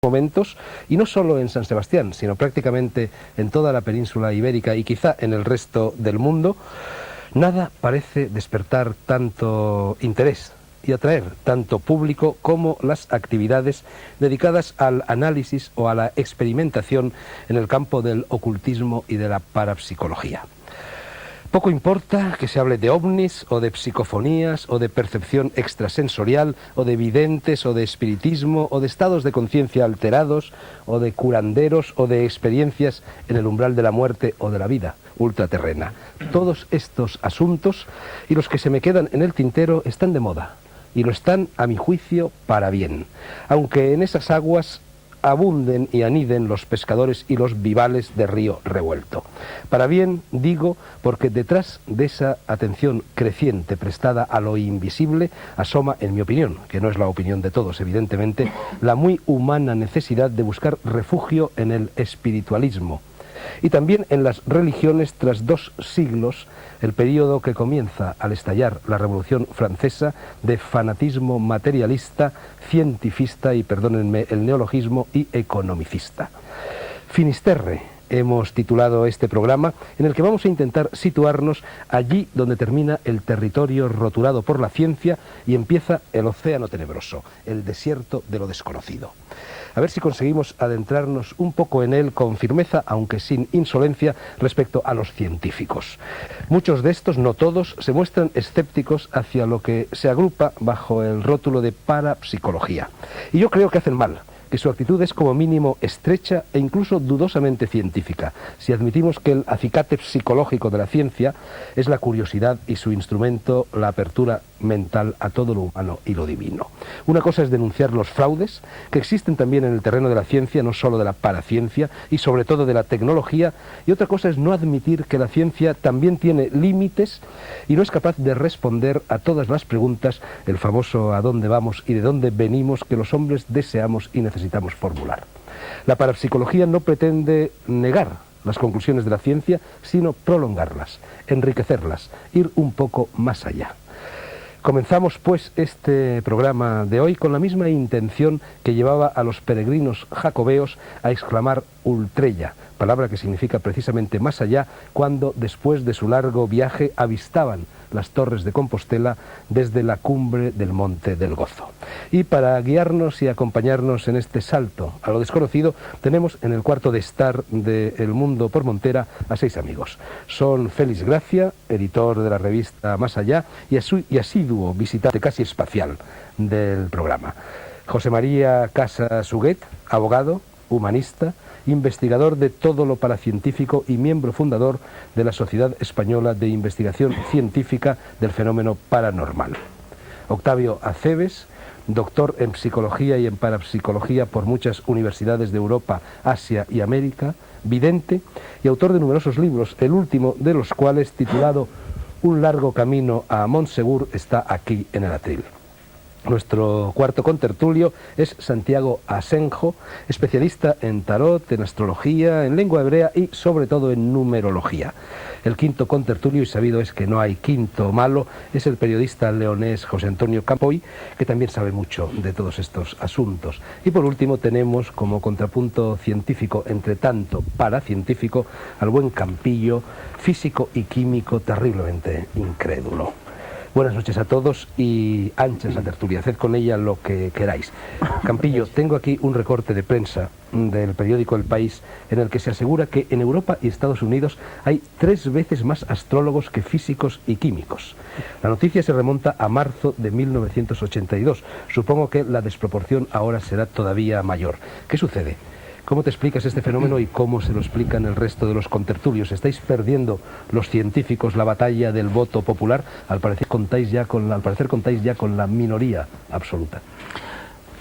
momentos, y no solo en San Sebastián, sino prácticamente en toda la península ibérica y quizá en el resto del mundo, nada parece despertar tanto interés y atraer tanto público como las actividades dedicadas al análisis o a la experimentación en el campo del ocultismo y de la parapsicología. Poco importa que se hable de ovnis o de psicofonías o de percepción extrasensorial o de videntes o de espiritismo o de estados de conciencia alterados o de curanderos o de experiencias en el umbral de la muerte o de la vida ultraterrena. Todos estos asuntos y los que se me quedan en el tintero están de moda y lo están, a mi juicio, para bien, aunque en esas aguas abunden y aniden los pescadores y los vivales de río revuelto. Para bien, digo, porque detrás de esa atención creciente prestada a lo invisible asoma, en mi opinión, que no es la opinión de todos, evidentemente, la muy humana necesidad de buscar refugio en el espiritualismo y también en las religiones tras 2 siglos, el periodo que comienza al estallar la Revolución Francesa de fanatismo materialista, cientifista y, perdónenme el neologismo, y economicista. Finisterre hemos titulado este programa, en el que vamos a intentar situarnos allí donde termina el territorio roturado por la ciencia y empieza el océano tenebroso, el desierto de lo desconocido. A ver si conseguimos adentrarnos un poco en él con firmeza, aunque sin insolencia, respecto a los científicos. Muchos de estos, no todos, se muestran escépticos hacia lo que se agrupa bajo el rótulo de parapsicología. Y yo creo que hacen mal, que su actitud es como mínimo estrecha e incluso dudosamente científica, si admitimos que el acicate psicológico de la ciencia es la curiosidad y su instrumento la apertura mental a todo lo humano y lo divino. Una cosa es denunciar los fraudes, que existen también en el terreno de la ciencia, no solo de la paraciencia, y sobre todo de la tecnología, y otra cosa es no admitir que la ciencia también tiene límites y no es capaz de responder a todas las preguntas, el famoso ¿a dónde vamos y de dónde venimos?, que los hombres deseamos y necesitamos formular. La parapsicología no pretende negar las conclusiones de la ciencia, sino prolongarlas, enriquecerlas, ir un poco más allá. Comenzamos pues este programa de hoy con la misma intención que llevaba a los peregrinos jacobeos a exclamar ultrella, palabra que significa precisamente más allá, cuando después de su largo viaje avistaban las torres de Compostela desde la cumbre del Monte del Gozo. Y para guiarnos y acompañarnos en este salto a lo desconocido, tenemos en el cuarto de estar de El Mundo por Montera a 6 amigos. Son Félix Gracia, editor de la revista Más Allá y asiduo visitante casi espacial del programa. José María Casas Huguet, abogado, humanista, investigador de todo lo paracientífico y miembro fundador de la Sociedad Española de Investigación Científica del Fenómeno Paranormal. Octavio Acebes, doctor en psicología y en parapsicología por muchas universidades de Europa, Asia y América, vidente y autor de numerosos libros, el último de los cuales, titulado Un largo camino a Montsegur, está aquí en el atril. Nuestro cuarto contertulio es Santiago Asenjo, especialista en tarot, en astrología, en lengua hebrea y sobre todo en numerología. El quinto contertulio, y sabido es que no hay quinto malo, es el periodista leonés José Antonio Campoy, que también sabe mucho de todos estos asuntos. Y por último tenemos como contrapunto científico, entre tanto paracientífico, al buen Campillo, físico y químico terriblemente incrédulo. Buenas noches a todos y ancha esa tertulia, haced con ella lo que queráis. Campillo, tengo aquí un recorte de prensa del periódico El País en el que se asegura que en Europa y Estados Unidos hay 3 veces más astrólogos que físicos y químicos. La noticia se remonta a marzo de 1982. Supongo que la desproporción ahora será todavía mayor. ¿Qué sucede? ¿Cómo te explicas este fenómeno y cómo se lo explican el resto de los contertulios? ¿Estáis perdiendo los científicos la batalla del voto popular? Al parecer contáis ya con la minoría absoluta.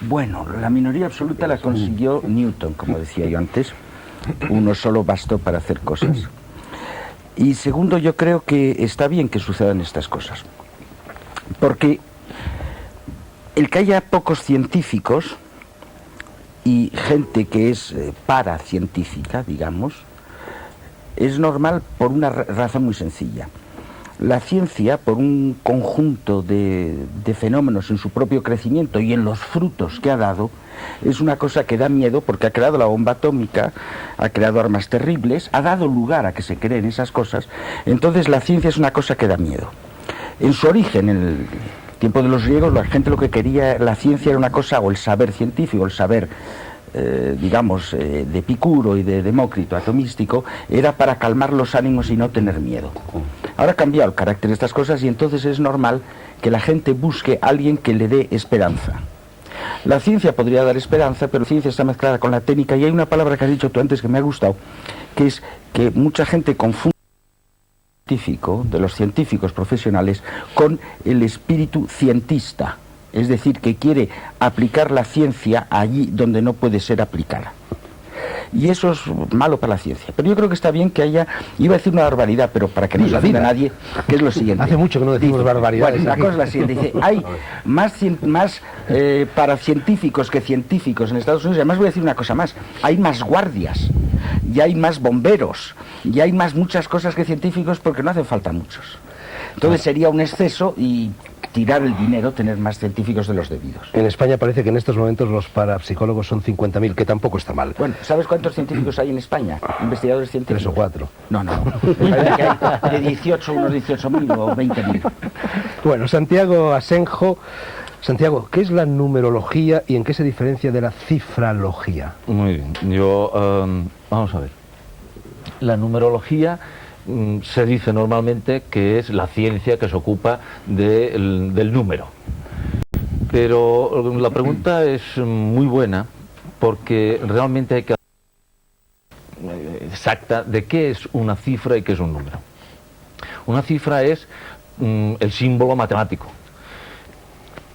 Bueno, la minoría absoluta la consiguió Newton, como decía yo antes. Uno solo bastó para hacer cosas. Y segundo, yo creo que está bien que sucedan estas cosas. Porque el que haya pocos científicos y gente que es paracientífica, digamos, es normal por una razón muy sencilla. La ciencia, por un conjunto de fenómenos en su propio crecimiento y en los frutos que ha dado, es una cosa que da miedo porque ha creado la bomba atómica, ha creado armas terribles, ha dado lugar a que se creen esas cosas. Entonces la ciencia es una cosa que da miedo. En su origen, en el tiempo de los griegos, la gente lo que quería, la ciencia era una cosa, o el saber científico, el saber digamos, de Epicuro y de Demócrito, atomístico, era para calmar los ánimos y no tener miedo. Ahora ha cambiado el carácter de estas cosas y entonces es normal que la gente busque a alguien que le dé esperanza. La ciencia podría dar esperanza, pero la ciencia está mezclada con la técnica, y hay una palabra que has dicho tú antes que me ha gustado, que es que mucha gente confunde el científico, de los científicos profesionales, con el espíritu cientista. Es decir, que quiere aplicar la ciencia allí donde no puede ser aplicada. Y eso es malo para la ciencia. Pero yo creo que está bien que haya, iba a decir una barbaridad, pero para que no se ofenda a nadie, que es lo siguiente. Hace mucho que no decimos barbaridades. Bueno, la cosa es la siguiente, dice, hay más paracientíficos que científicos en Estados Unidos. Además voy a decir una cosa más, hay más guardias, y hay más bomberos, y hay muchas cosas que científicos porque no hacen falta muchos. Entonces sería un exceso y tirar el dinero, tener más científicos de los debidos. En España parece que en estos momentos los parapsicólogos son 50.000, que tampoco está mal. Bueno, ¿sabes cuántos científicos hay en España? Investigadores científicos. 3 o 4. No. Parece que hay de 18, unos 18.000 o 20.000. Bueno, Santiago Asenjo. Santiago, ¿qué es la numerología y en qué se diferencia de la cifralogía? Muy bien, vamos a ver. La numerología se dice normalmente que es la ciencia que se ocupa del número. Pero la pregunta es muy buena porque realmente hay que exacta de qué es una cifra y qué es un número. Una cifra es el símbolo matemático.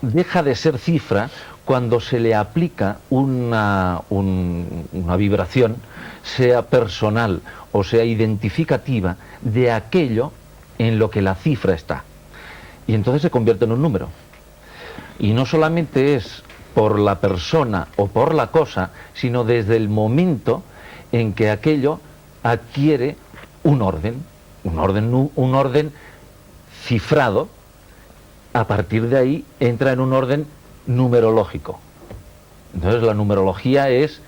Deja de ser cifra cuando se le aplica una vibración, sea personal o sea identificativa, de aquello en lo que la cifra está. Y entonces se convierte en un número. Y no solamente es por la persona o por la cosa, sino desde el momento en que aquello adquiere un orden cifrado. A partir de ahí entra en un orden numerológico. Entonces la numerología es,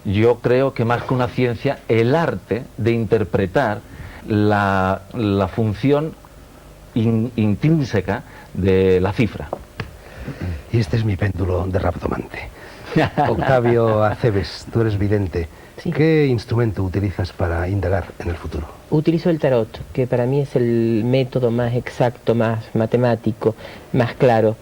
yo creo que más que una ciencia, el arte de interpretar la función intrínseca de la cifra. Y este es mi péndulo de raptomante. Octavio Aceves, tú eres vidente. Sí. ¿Qué instrumento utilizas para indagar en el futuro? Utilizo el tarot, que para mí es el método más exacto, más matemático, más claro.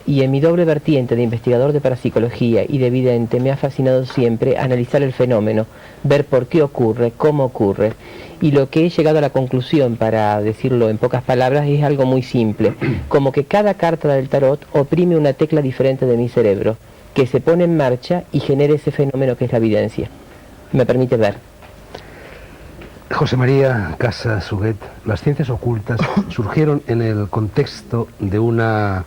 Y en mi doble vertiente de investigador de parapsicología y de vidente me ha fascinado siempre analizar el fenómeno, ver por qué ocurre, cómo ocurre. Y lo que he llegado a la conclusión, para decirlo en pocas palabras, es algo muy simple. Como que cada carta del tarot oprime una tecla diferente de mi cerebro, que se pone en marcha y genera ese fenómeno que es la evidencia. Me permite ver. José María Casas Huguet, las ciencias ocultas surgieron en el contexto de una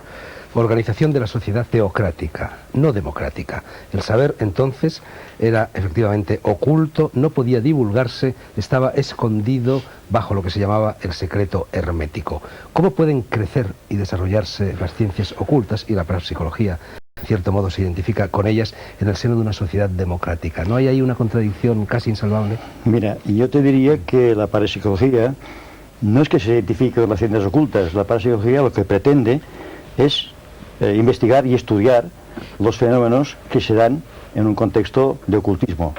organización de la sociedad teocrática, no democrática. El saber entonces era efectivamente oculto, no podía divulgarse, estaba escondido bajo lo que se llamaba el secreto hermético. ¿Cómo pueden crecer y desarrollarse las ciencias ocultas y la parapsicología? En cierto modo se identifica con ellas en el seno de una sociedad democrática. ¿No hay ahí una contradicción casi insalvable? Mira, yo te diría que la parapsicología no es que se identifique con las ciencias ocultas. La parapsicología lo que pretende es investigar y estudiar los fenómenos que se dan en un contexto de ocultismo.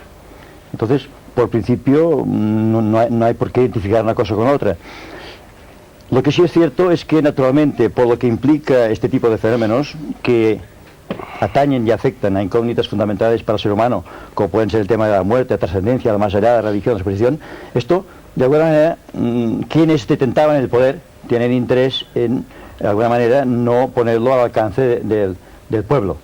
Entonces, por principio, no hay por qué identificar una cosa con otra. Lo que sí es cierto es que, naturalmente, por lo que implica este tipo de fenómenos, que atañen y afectan a incógnitas fundamentales para el ser humano, como pueden ser el tema de la muerte, la trascendencia, la más allá, la religión, la superstición, esto, de alguna manera, quienes detentaban el poder tienen interés en, de alguna manera, no ponerlo al alcance del pueblo.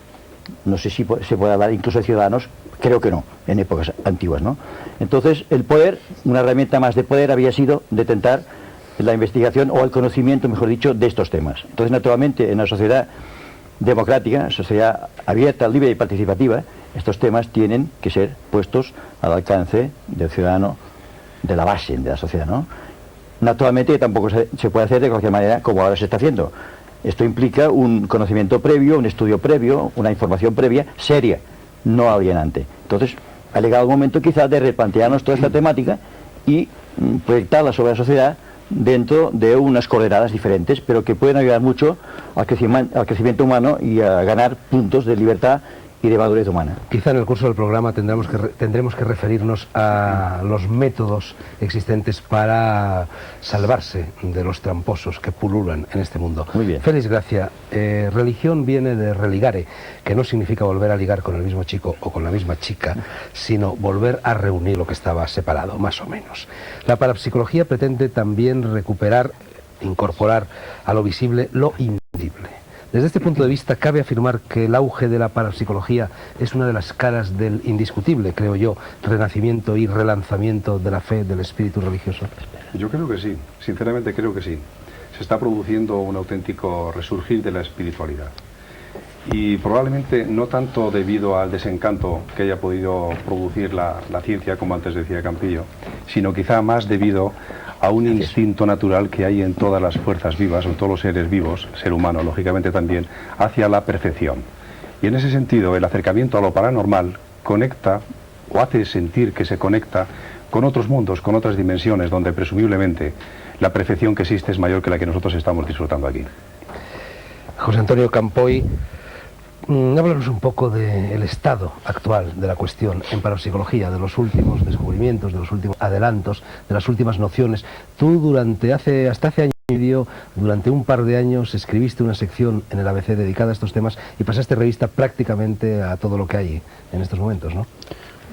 No sé si se puede hablar incluso de ciudadanos, creo que no, en épocas antiguas, ¿no? Entonces, el poder, una herramienta más de poder, había sido detentar la investigación o el conocimiento, mejor dicho, de estos temas. Entonces, naturalmente, en la sociedad democrática, sociedad abierta, libre y participativa, estos temas tienen que ser puestos al alcance del ciudadano, de la base de la sociedad, ¿no? Naturalmente tampoco se puede hacer de cualquier manera como ahora se está haciendo. Esto implica un conocimiento previo, un estudio previo, una información previa, seria, no alienante. Entonces, ha llegado el momento quizás de replantearnos toda esta temática y proyectarla sobre la sociedad dentro de unas coordenadas diferentes, pero que pueden ayudar mucho al crecimiento humano y a ganar puntos de libertad y de madurez humana. Quizá en el curso del programa tendremos que referirnos a los métodos existentes para salvarse de los tramposos que pululan en este mundo. Muy bien. Félix Gracia, religión viene de religare, que no significa volver a ligar con el mismo chico o con la misma chica, sino volver a reunir lo que estaba separado, más o menos. La parapsicología pretende también recuperar, incorporar a lo visible lo invisible. Desde este punto de vista, cabe afirmar que el auge de la parapsicología es una de las caras del indiscutible, creo yo, renacimiento y relanzamiento de la fe del espíritu religioso. Yo creo que sí, sinceramente creo que sí. Se está produciendo un auténtico resurgir de la espiritualidad. Y probablemente no tanto debido al desencanto que haya podido producir la ciencia, como antes decía Campillo, sino quizá más debido a un instinto natural que hay en todas las fuerzas vivas, en todos los seres vivos, ser humano lógicamente también, hacia la perfección. Y en ese sentido, el acercamiento a lo paranormal conecta, o hace sentir que se conecta con otros mundos, con otras dimensiones, donde presumiblemente la perfección que existe es mayor que la que nosotros estamos disfrutando aquí. José Antonio Campoy, háblanos un poco del estado actual de la cuestión en parapsicología, de los últimos descubrimientos, de los últimos adelantos, de las últimas nociones. Tú hasta hace año y medio, durante un par de años, escribiste una sección en el ABC dedicada a estos temas y pasaste revista prácticamente a todo lo que hay en estos momentos, ¿no?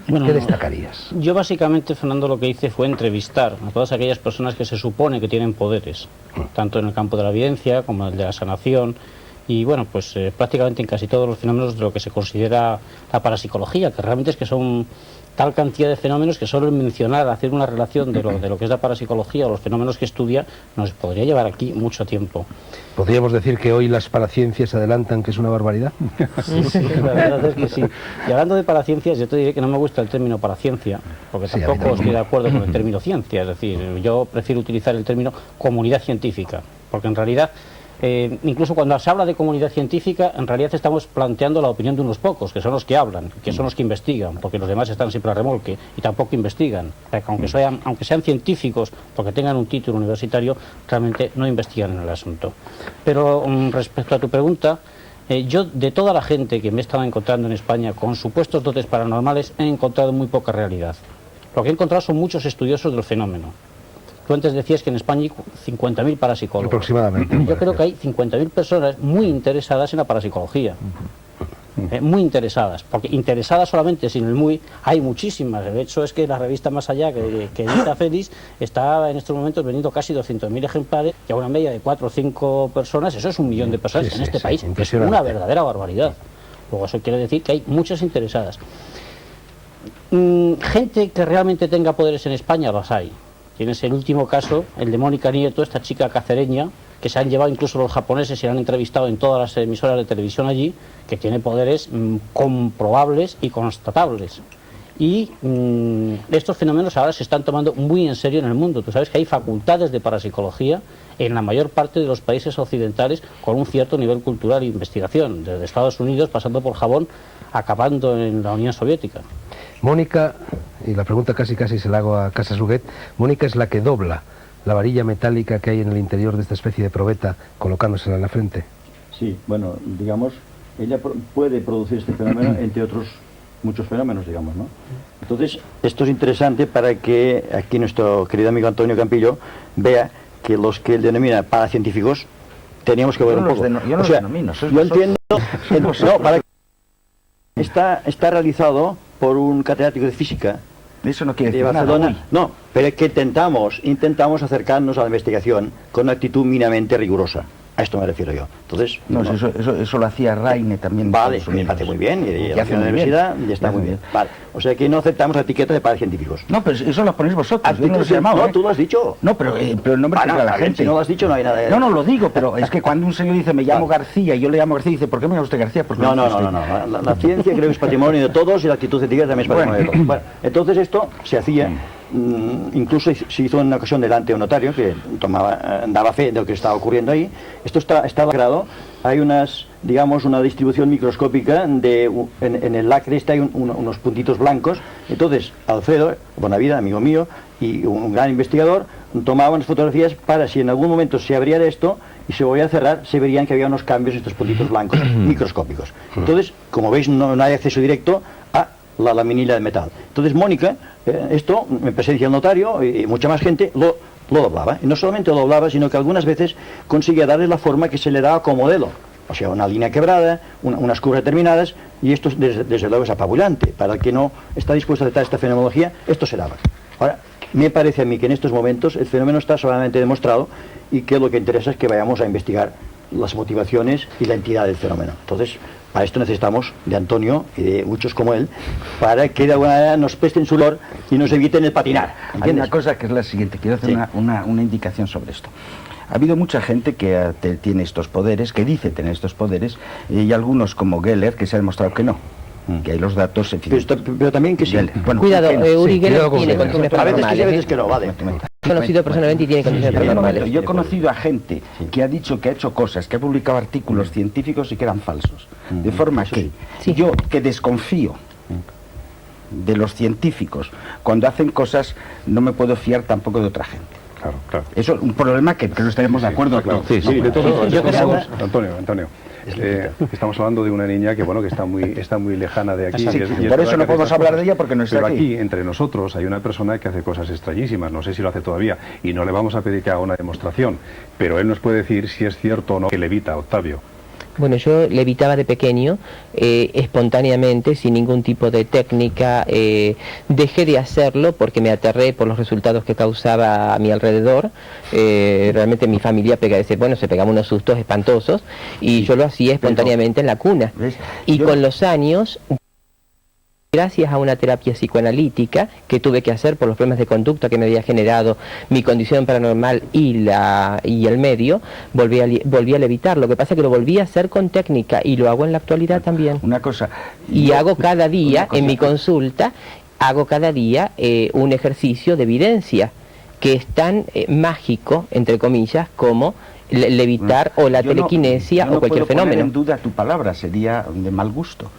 Bueno, ¿qué destacarías? Yo básicamente, Fernando, lo que hice fue entrevistar a todas aquellas personas que se supone que tienen poderes, tanto en el campo de la evidencia como en el de la sanación, y bueno, pues prácticamente en casi todos los fenómenos de lo que se considera la parapsicología, que realmente es que son tal cantidad de fenómenos que solo mencionar, hacer una relación de lo que es la parapsicología o los fenómenos que estudia, nos podría llevar aquí mucho tiempo. ¿Podríamos decir que hoy las paraciencias adelantan que es una barbaridad? Sí, la verdad es que sí. Y hablando de paraciencias, yo te diré que no me gusta el término paraciencia, porque Sí, tampoco estoy de acuerdo con el término ciencia, es decir, yo prefiero utilizar el término comunidad científica, porque en realidad incluso cuando se habla de comunidad científica, en realidad estamos planteando la opinión de unos pocos, que son los que hablan, que son los que investigan, porque los demás están siempre a remolque y tampoco investigan. O sea, que aunque sean científicos, porque tengan un título universitario, realmente no investigan en el asunto. Pero respecto a tu pregunta, yo de toda la gente que me he estado encontrando en España con supuestos dotes paranormales, he encontrado muy poca realidad. Lo que he encontrado son muchos estudiosos del fenómeno. Tú antes decías que en España hay 50.000 parapsicólogos. Aproximadamente. Yo creo que hay 50.000 personas muy interesadas en la parapsicología. Muy interesadas, porque interesadas solamente sin el muy, hay muchísimas. De hecho, es que la revista Más Allá, que edita Félix, está en estos momentos vendiendo casi 200.000 ejemplares, y a una media de 4 o 5 personas, eso es 1 millón de personas en este país. Es una verdadera barbaridad. Luego, eso quiere decir que hay muchas interesadas. Gente que realmente tenga poderes en España, las hay. Tienes el último caso, el de Mónica Nieto, esta chica cacereña, que se han llevado incluso los japoneses y la han entrevistado en todas las emisoras de televisión allí, que tiene poderes comprobables y constatables. Y estos fenómenos ahora se están tomando muy en serio en el mundo. Tú sabes que hay facultades de parapsicología en la mayor parte de los países occidentales con un cierto nivel cultural e investigación, desde Estados Unidos pasando por Japón, acabando en la Unión Soviética. Mónica, y la pregunta casi se la hago a Casas Huguet, Mónica es la que dobla la varilla metálica que hay en el interior de esta especie de probeta, colocándosela en la frente. Sí, bueno, digamos, ella puede producir este fenómeno, entre otros muchos fenómenos, digamos, ¿no? Entonces, esto es interesante para que aquí nuestro querido amigo Antonio Campillo vea que los que él denomina paracientíficos teníamos que ver un poco. Yo no los denomino. Yo entiendo, no, para que está realizado por un catedrático de física Eso no quiere de decir Barcelona. nada. No, pero es que intentamos acercarnos a la investigación con una actitud minimamente rigurosa. A esto me refiero yo. Entonces, No, eso lo hacía Raine también. vale, me parece muy bien, y la universidad ya está muy bien. Vale, o sea que no aceptamos la etiqueta de paracientíficos. No, pero eso lo ponéis vosotros. Yo no los he No, llamado, tú lo has dicho. No, pero el nombre que la gente. Si no lo has dicho, no hay nada de... No lo digo, pero es que cuando un señor dice me llamo García y yo le llamo García, dice ¿por qué me llama usted García? Porque No. La ciencia creo que es patrimonio de todos y la actitud científica también es patrimonio de todos. Bueno, entonces esto se hacía, incluso se hizo en una ocasión delante de un notario que daba fe de lo que estaba ocurriendo ahí. Esto está logrado hay unas, digamos, una distribución microscópica en el lacre hay unos puntitos blancos. Entonces Alfredo Bonavida, amigo mío y un gran investigador, tomaban las fotografías para, si en algún momento se abriera esto y se volvía a cerrar, se verían que había unos cambios en estos puntitos blancos microscópicos. Entonces, como veis, no hay acceso directo a la laminilla de metal. Entonces Mónica, esto, en presencia del notario y mucha más gente, lo doblaba. Y no solamente lo doblaba, sino que algunas veces conseguía darle la forma que se le daba como modelo. O sea, una línea quebrada, unas curvas determinadas, y esto desde luego es apabullante. Para el que no está dispuesto a aceptar esta fenomenología, esto se daba. Ahora, me parece a mí que en estos momentos el fenómeno está solamente demostrado y que lo que interesa es que vayamos a investigar las motivaciones y la entidad del fenómeno. Entonces, para esto necesitamos de Antonio y de muchos como él, para que de alguna manera nos presten su olor y nos eviten el patinar. ¿Entiendes? Hay una cosa que es la siguiente, quiero hacer una indicación sobre esto. Ha habido mucha gente que tiene estos poderes, que dice tener estos poderes, y algunos como Geller, que se ha demostrado que no. Que hay los datos... Pero también que sí. Bueno, cuidado, Uri Geller tiene condiciones condiciones a veces que sí, a paranormales. veces que no, vale. He conocido personalmente y tiene condiciones paranormales. Yo he conocido a gente que ha dicho que ha hecho cosas, que ha publicado artículos científicos y que eran falsos. De forma que yo, que desconfío de los científicos, cuando hacen cosas, no me puedo fiar tampoco de otra gente. Claro, claro. Eso es un problema que creo que estaremos de acuerdo todos. Sí, de todo. Yo creo- Antonio. Estamos hablando de una niña que está muy lejana de aquí. Sí, y es por eso verdad no que podemos estas hablar cosas- de ella porque no está Pero aquí. aquí, entre nosotros, hay una persona que hace cosas extrañísimas. No sé si lo hace todavía. Y no le vamos a pedir que haga una demostración. Pero él nos puede decir si es cierto o no que levita, Octavio. Bueno, yo levitaba de pequeño, espontáneamente, sin ningún tipo de técnica. Dejé de hacerlo porque me aterré por los resultados que causaba a mi alrededor. Realmente mi familia se pegaba unos sustos espantosos y yo lo hacía espontáneamente en la cuna. ¿Ves? Y Yo- con los años, gracias a una terapia psicoanalítica que tuve que hacer por los problemas de conducta que me había generado mi condición paranormal y el medio, volví a levitar. Lo que pasa es que lo volví a hacer con técnica y lo hago en la actualidad también. Una cosa... Y yo- hago cada día, una cosa- en mi consulta, un ejercicio de evidencia que es tan mágico, entre comillas, como levitar o la Yo no- telequinesia yo no o cualquier puedo poner fenómeno. en duda tu palabra, sería de mal gusto.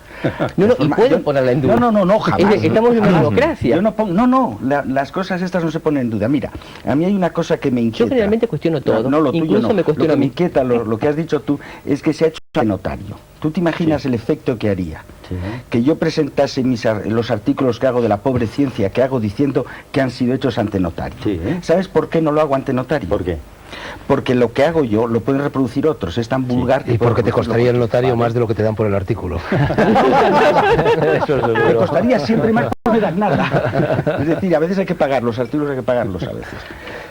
No, y pueden Yo- ponerla en duda. No, jamás. Estamos en una Jamás. democracia. Yo no pongo, las cosas estas no se ponen en duda. Mira, a mí hay una cosa que me inquieta. Yo generalmente cuestiono todo, No, lo tuyo incluso no. me cuestiono Lo a que me mí. inquieta, lo que has dicho tú, es que se ha hecho ante notario. ¿Tú te imaginas el efecto que haría? Que yo presentase los artículos que hago de la pobre ciencia que hago diciendo que han sido hechos ante notario. Sí. ¿Sabes por qué no lo hago ante notario? ¿Por qué? Porque lo que hago yo lo pueden reproducir otros, es tan vulgar que... Y porque te puedo costaría el reproducirlo. notario más de lo que te dan por el artículo. Me costaría siempre más, no me dan nada. Es decir, a veces hay que pagar, los artículos hay que pagarlos a veces.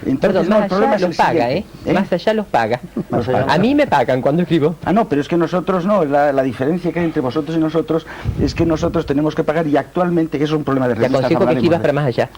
Entonces, Perdón, no, el más problema allá es los el paga, siguiente, Más allá los paga. Más allá. A mí me pagan cuando escribo. Ah, no, pero es que nosotros no, la diferencia que hay entre vosotros y nosotros es que nosotros tenemos que pagar y actualmente, que eso es un problema de Te revistas, aconsejo que hablaremos escribas de- para más allá.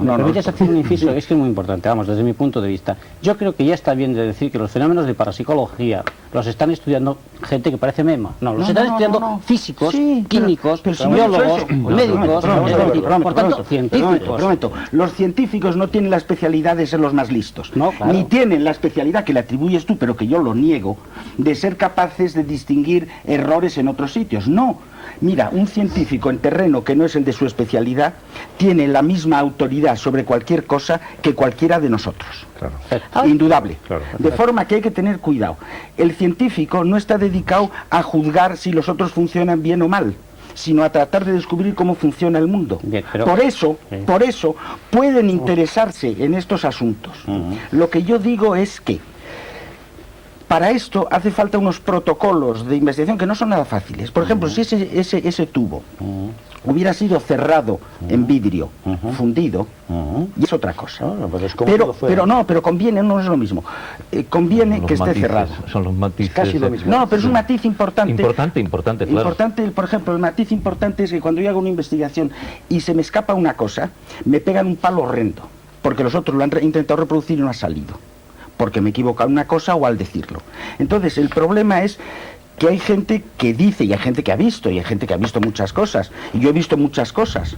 ¿Me permites hacer un inciso? Es que es muy importante, vamos, desde mi punto de vista. Yo creo que ya está bien de decir que los fenómenos de parapsicología los están estudiando gente que parece mema. No, los están estudiando físicos, Sí, pero- químicos, pero si biólogos, eso- médicos, por tanto, científicos. Prometo, los científicos no tienen la especialidad de ser los más listos. No, claro. Ni tienen la especialidad que le atribuyes tú, pero que yo lo niego, de ser capaces de distinguir errores en otros sitios. No. Mira, un científico en terreno que no es el de su especialidad tiene la misma autoridad sobre cualquier cosa que cualquiera de nosotros. Claro. Indudable. Claro. De forma que hay que tener cuidado. El científico no está dedicado a juzgar si los otros funcionan bien o mal, sino a tratar de descubrir cómo funciona el mundo. Bien, pero- Por eso pueden interesarse en estos asuntos. Lo que yo digo es que para esto hace falta unos protocolos de investigación que no son nada fáciles. Por ejemplo, si ese tubo hubiera sido cerrado en vidrio, fundido, y es otra cosa. Pues es como si lo fuera. Pero conviene, no es lo mismo. Conviene Los que esté matices, cerrado. Son los matices. casi lo mismo. No, pero es un matiz importante. Importante, claro. Importante, por ejemplo, el matiz importante es que cuando yo hago una investigación y se me escapa una cosa, me pegan un palo horrendo, porque los otros lo han intentado reproducir y no ha salido, porque me he equivocado en una cosa o al decirlo. Entonces, el problema es que hay gente que dice, y hay gente que ha visto, y hay gente que ha visto muchas cosas, y yo he visto muchas cosas,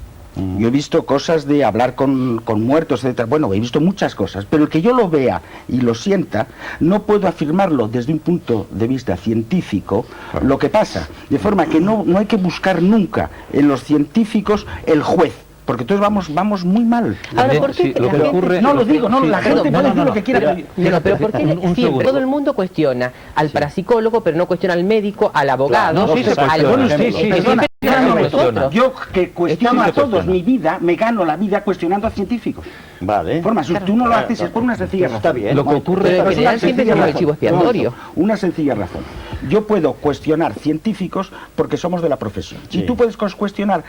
Yo he visto cosas de hablar con muertos, etc. Bueno, he visto muchas cosas, pero el que yo lo vea y lo sienta, no puedo afirmarlo desde un punto de vista científico lo que pasa. De forma que no hay que buscar nunca en los científicos el juez. Porque entonces vamos muy mal. Ahora, ¿por qué Sí, lo la que gente- ocurre... No lo digo, no, sí, la gente puede decir lo que quiera. Pero ¿por qué un siempre segundo. todo el mundo cuestiona al parapsicólogo, pero no cuestiona al médico, al abogado, no, sí se al... cuestiona. Bueno, Sí, sí, perdona, sí, perdona un momento. cuestiona. Yo que cuestiono Esto a se todos cuestiona. mi vida, me gano la vida cuestionando a científicos. Vale. Forma, si tú no lo haces es por una sencilla razón. Está bien. Lo que ocurre Pero en Pero es general una siempre sencilla somos el razón. chivo expiatorio. Una sencilla razón. Yo puedo cuestionar científicos porque somos de la profesión. Sí. Y tú puedes cuestionar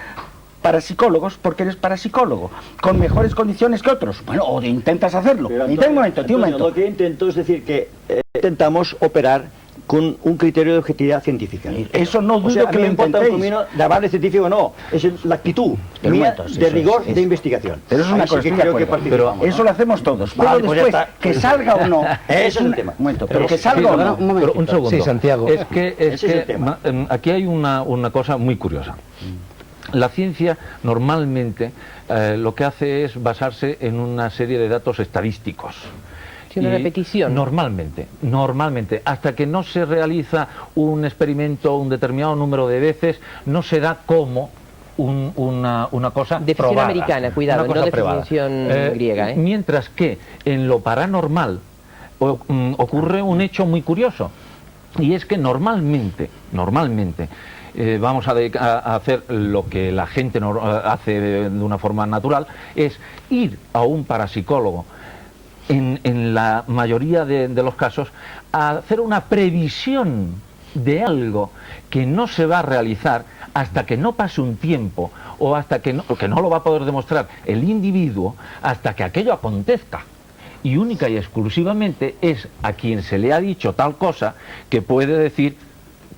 parapsicólogos porque eres parapsicólogo, con mejores condiciones que otros. Bueno, o intentas hacerlo. Pero, Un momento, tío, un Antonio, momento. lo que intento es decir que intentamos operar con un criterio de objetividad científica. Eso no dudo O sea, a que mí lo me importa un intentéis. comino de avance científico o no, es la actitud Pero un mía momento, sí, de eso rigor es. de investigación. Pero eso es una Ahí sí cosa, que estoy de creo que acuerdo. participamos, Eso ¿no? lo hacemos todos. Vale, Pero pues ya después, está. que salga o no, Ese es el un tema. momento, Pero pero que sí, salga o perdona, no. un momentito. Un segundo. Sí, Santiago. Es que Ese es el tema. aquí hay una cosa muy curiosa. La ciencia normalmente lo que hace es basarse en una serie de datos estadísticos. Sí, una Y repetición. Normalmente, hasta que no se realiza un experimento un determinado número de veces, no se da como una cosa Definición probada, americana, cuidado, una cosa no probada. definición griega, ¿eh? Mientras que en lo paranormal ocurre un hecho muy curioso, y es que normalmente, vamos a hacer lo que la gente hace de una forma natural, es ir a un parapsicólogo, en la mayoría de los casos, a hacer una previsión de algo que no se va a realizar hasta que no pase un tiempo, o hasta que no lo va a poder demostrar el individuo, hasta que aquello acontezca. Y única y exclusivamente es a quien se le ha dicho tal cosa que puede decir,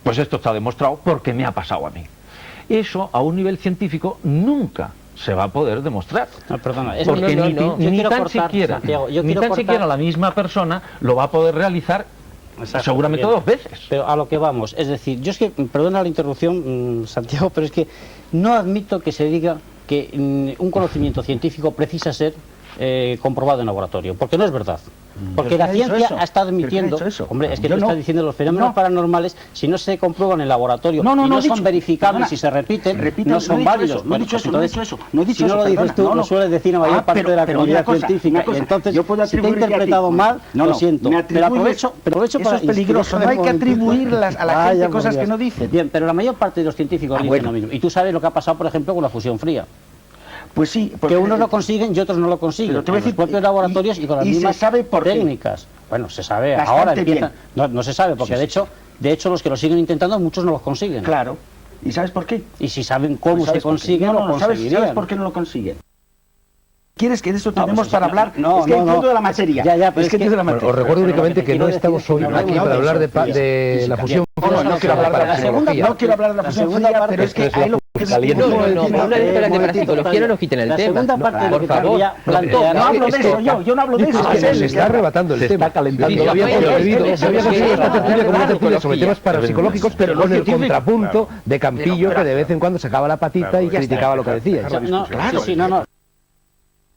pues esto está demostrado porque me ha pasado a mí. Eso a un nivel científico nunca se va a poder demostrar. No, perdona, es Porque que ni yo tan quiero cortar, siquiera, Santiago, yo ni quiero tan cortar- siquiera la misma persona lo va a poder realizar Exacto, seguramente bien. 2 veces. Pero a lo que vamos, es decir, yo es que, perdona la interrupción, Santiago, pero es que no admito que se diga que un conocimiento científico precisa ser comprobado en laboratorio, porque no es verdad. Porque ¿Pero la quién ha dicho ciencia eso? ha estado ¿Pero quién ha admitiendo, dicho eso? hombre, es que Yo tú no. estás diciendo los fenómenos No. paranormales, si no se comprueban en el laboratorio No, y no he dicho- son verificables, perdona, si se repiten, repito, no he son dicho válidos. eso, no he Bueno, dicho pues eso, no he entonces, dicho eso, no he dicho si no eso, lo dices perdona, tú, no, lo no. suele decir la mayor parte de la pero comunidad una cosa, científica, una cosa, y entonces, yo puedo si te he atribuirte a ti. interpretado mal, No, lo no, siento. me Pero atribuyes- aprovecho eso para... es peligroso, no hay que atribuirlas a la gente cosas que no dicen. Bien, pero la mayor parte de los científicos dicen bueno. lo mismo. Y tú sabes lo que ha pasado, por ejemplo, con la fusión fría. Pues sí, Que unos lo consiguen y otros no lo consiguen. Pero te voy a En los decir, propios laboratorios y con las y se mismas sabe por qué. técnicas. Bueno, se sabe, Bastante ahora empiezan... bien. No se sabe, porque Sí, de hecho los que lo siguen intentando, muchos no los consiguen. Claro. ¿Y sabes por qué? Y si saben cómo ¿Sabes se por qué? consigue, No, lo no, ¿sabes conseguirían. por qué no lo consiguen? ¿Quieres que de eso No, tenemos pues, para no, hablar? no, es que no, entiendo no. de la materia. Ya, pero es que entiendo de la materia. Os recuerdo Pero lo únicamente que que te no quiero estamos decir hoy es que no aquí hay para hablar de física. la fusión No quiero hablar de la parapsicología. No quiero hablar de la fusión segunda fría, parte pero es que es ahí lo que caliente. No, una vez que hablan de parapsicología no nos quiten el La tema. segunda parte de lo Por que favor. quería plantear... No hablo de Es que- eso yo no hablo de eso. Es que nos está arrebatando el Se tema. está calentando. Yo había Bueno, concebido eso esta tertulia como una tertulia sobre Psicología. temas parapsicológicos, pero con el contrapunto de Campillo, que de vez en cuando sacaba la patita y criticaba lo que decía. No, sí, no.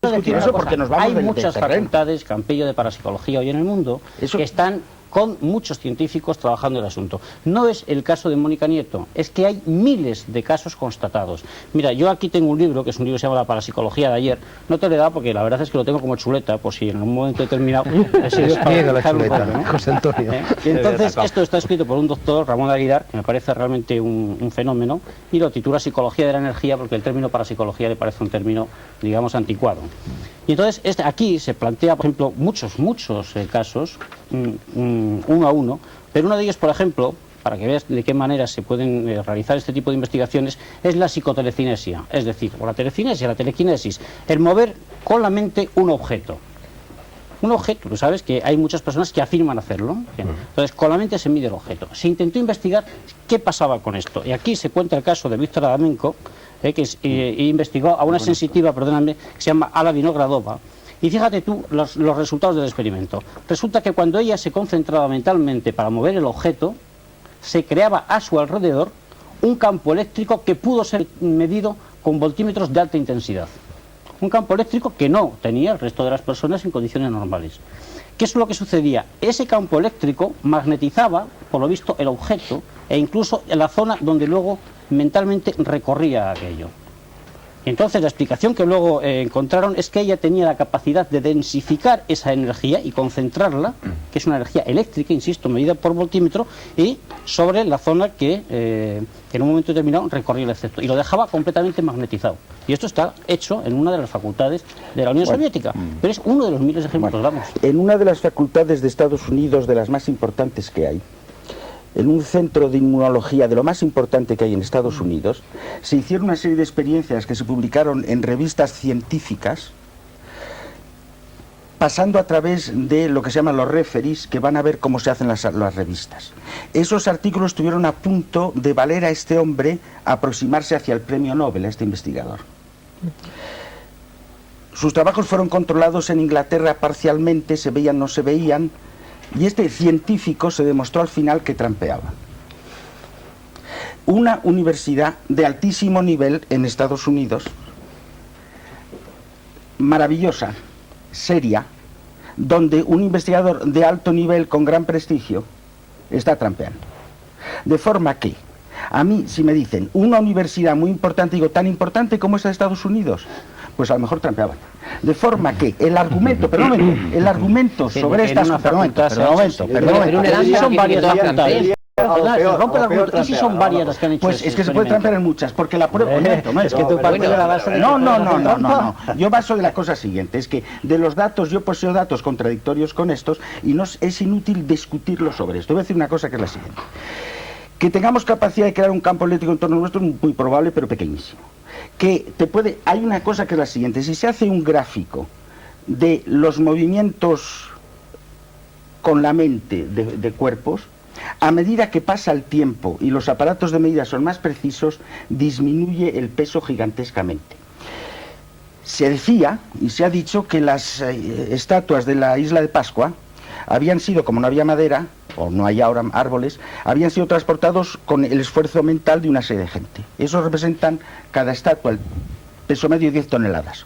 Discutir eso porque nos vamos Hay del muchas terreno. facultades, Campillo, de parapsicología hoy en el mundo, Eso- que están con muchos científicos trabajando el asunto. No es el caso de Mónica Nieto, es que hay miles de casos constatados. Mira, yo aquí tengo un libro, que es un libro que se llama La parapsicología de ayer. No te lo he dado porque la verdad es que lo tengo como chuleta, por si en algún momento determinado... Dios niega la dejarlo un chuleta, poco, ¿no? José Antonio. Y entonces esto está escrito por un doctor, Ramón Aguilar, que me parece realmente un fenómeno, y lo titula Psicología de la Energía, porque el término parapsicología le parece un término, digamos, anticuado. Y entonces aquí se plantea, por ejemplo, muchos casos, uno a uno, pero uno de ellos, por ejemplo, para que veas de qué manera se pueden realizar este tipo de investigaciones, es la psicotelecinesia, es decir, o la telecinesia, la telequinesis, el mover con la mente un objeto. Un objeto, tú sabes que hay muchas personas que afirman hacerlo. Bien. Entonces, con la mente se mide el objeto. Se intentó investigar qué pasaba con esto. Y aquí se cuenta el caso de Víctor Adamenko, que investigó a una sensitiva, perdóname, que se llama Ala Vinogradova. Y fíjate tú los resultados del experimento. Resulta que cuando ella se concentraba mentalmente para mover el objeto, se creaba a su alrededor un campo eléctrico que pudo ser medido con voltímetros de alta intensidad. Un campo eléctrico que no tenía el resto de las personas en condiciones normales. ¿Qué es lo que sucedía? Ese campo eléctrico magnetizaba, por lo visto, el objeto e incluso en la zona donde luego mentalmente recorría aquello. Entonces la explicación que luego encontraron es que ella tenía la capacidad de densificar esa energía y concentrarla, que es una energía eléctrica, insisto, medida por voltímetro, y sobre la zona que en un momento determinado recorría el efecto y lo dejaba completamente magnetizado. Y esto está hecho en una de las facultades de la Unión Soviética, pero es uno de los miles de ejemplos, vamos. En una de las facultades de Estados Unidos, de las más importantes que hay, en un centro de inmunología de lo más importante que hay en Estados Unidos, se hicieron una serie de experiencias que se publicaron en revistas científicas, pasando a través de lo que se llaman los referees, que van a ver cómo se hacen las revistas. Esos artículos estuvieron a punto de valer a este hombre aproximarse hacia el premio Nobel, a este investigador. Sus trabajos fueron controlados en Inglaterra parcialmente, se veían, no se veían, y este científico se demostró al final que trampeaba. Una universidad de altísimo nivel en Estados Unidos, maravillosa, seria, donde un investigador de alto nivel con gran prestigio está trampeando. De forma que, a mí, si me dicen, una universidad muy importante, digo, tan importante como esa de Estados Unidos, pues a lo mejor trampeaban. De forma que el argumento, el argumento sobre estas... Son varias facultades. ¿Y si son varias las que han hecho? Pues es que se puede trampear en muchas, porque la prueba... Es que tú partes de la base de... No. Yo baso de la cosa siguiente, es que de los datos, yo poseo datos contradictorios con estos y es inútil discutirlo sobre esto. Voy a decir una cosa que es la siguiente. Que tengamos capacidad de crear un campo eléctrico en torno a nuestro es muy probable, pero pequeñísimo. Hay una cosa que es la siguiente, si se hace un gráfico de los movimientos con la mente de cuerpos, a medida que pasa el tiempo y los aparatos de medida son más precisos, disminuye el peso gigantescamente. Se decía y se ha dicho que las estatuas de la isla de Pascua habían sido, como no había madera, o no hay ahora árboles, habían sido transportados con el esfuerzo mental de una serie de gente. Esos representan cada estatua, el peso medio de 10 toneladas.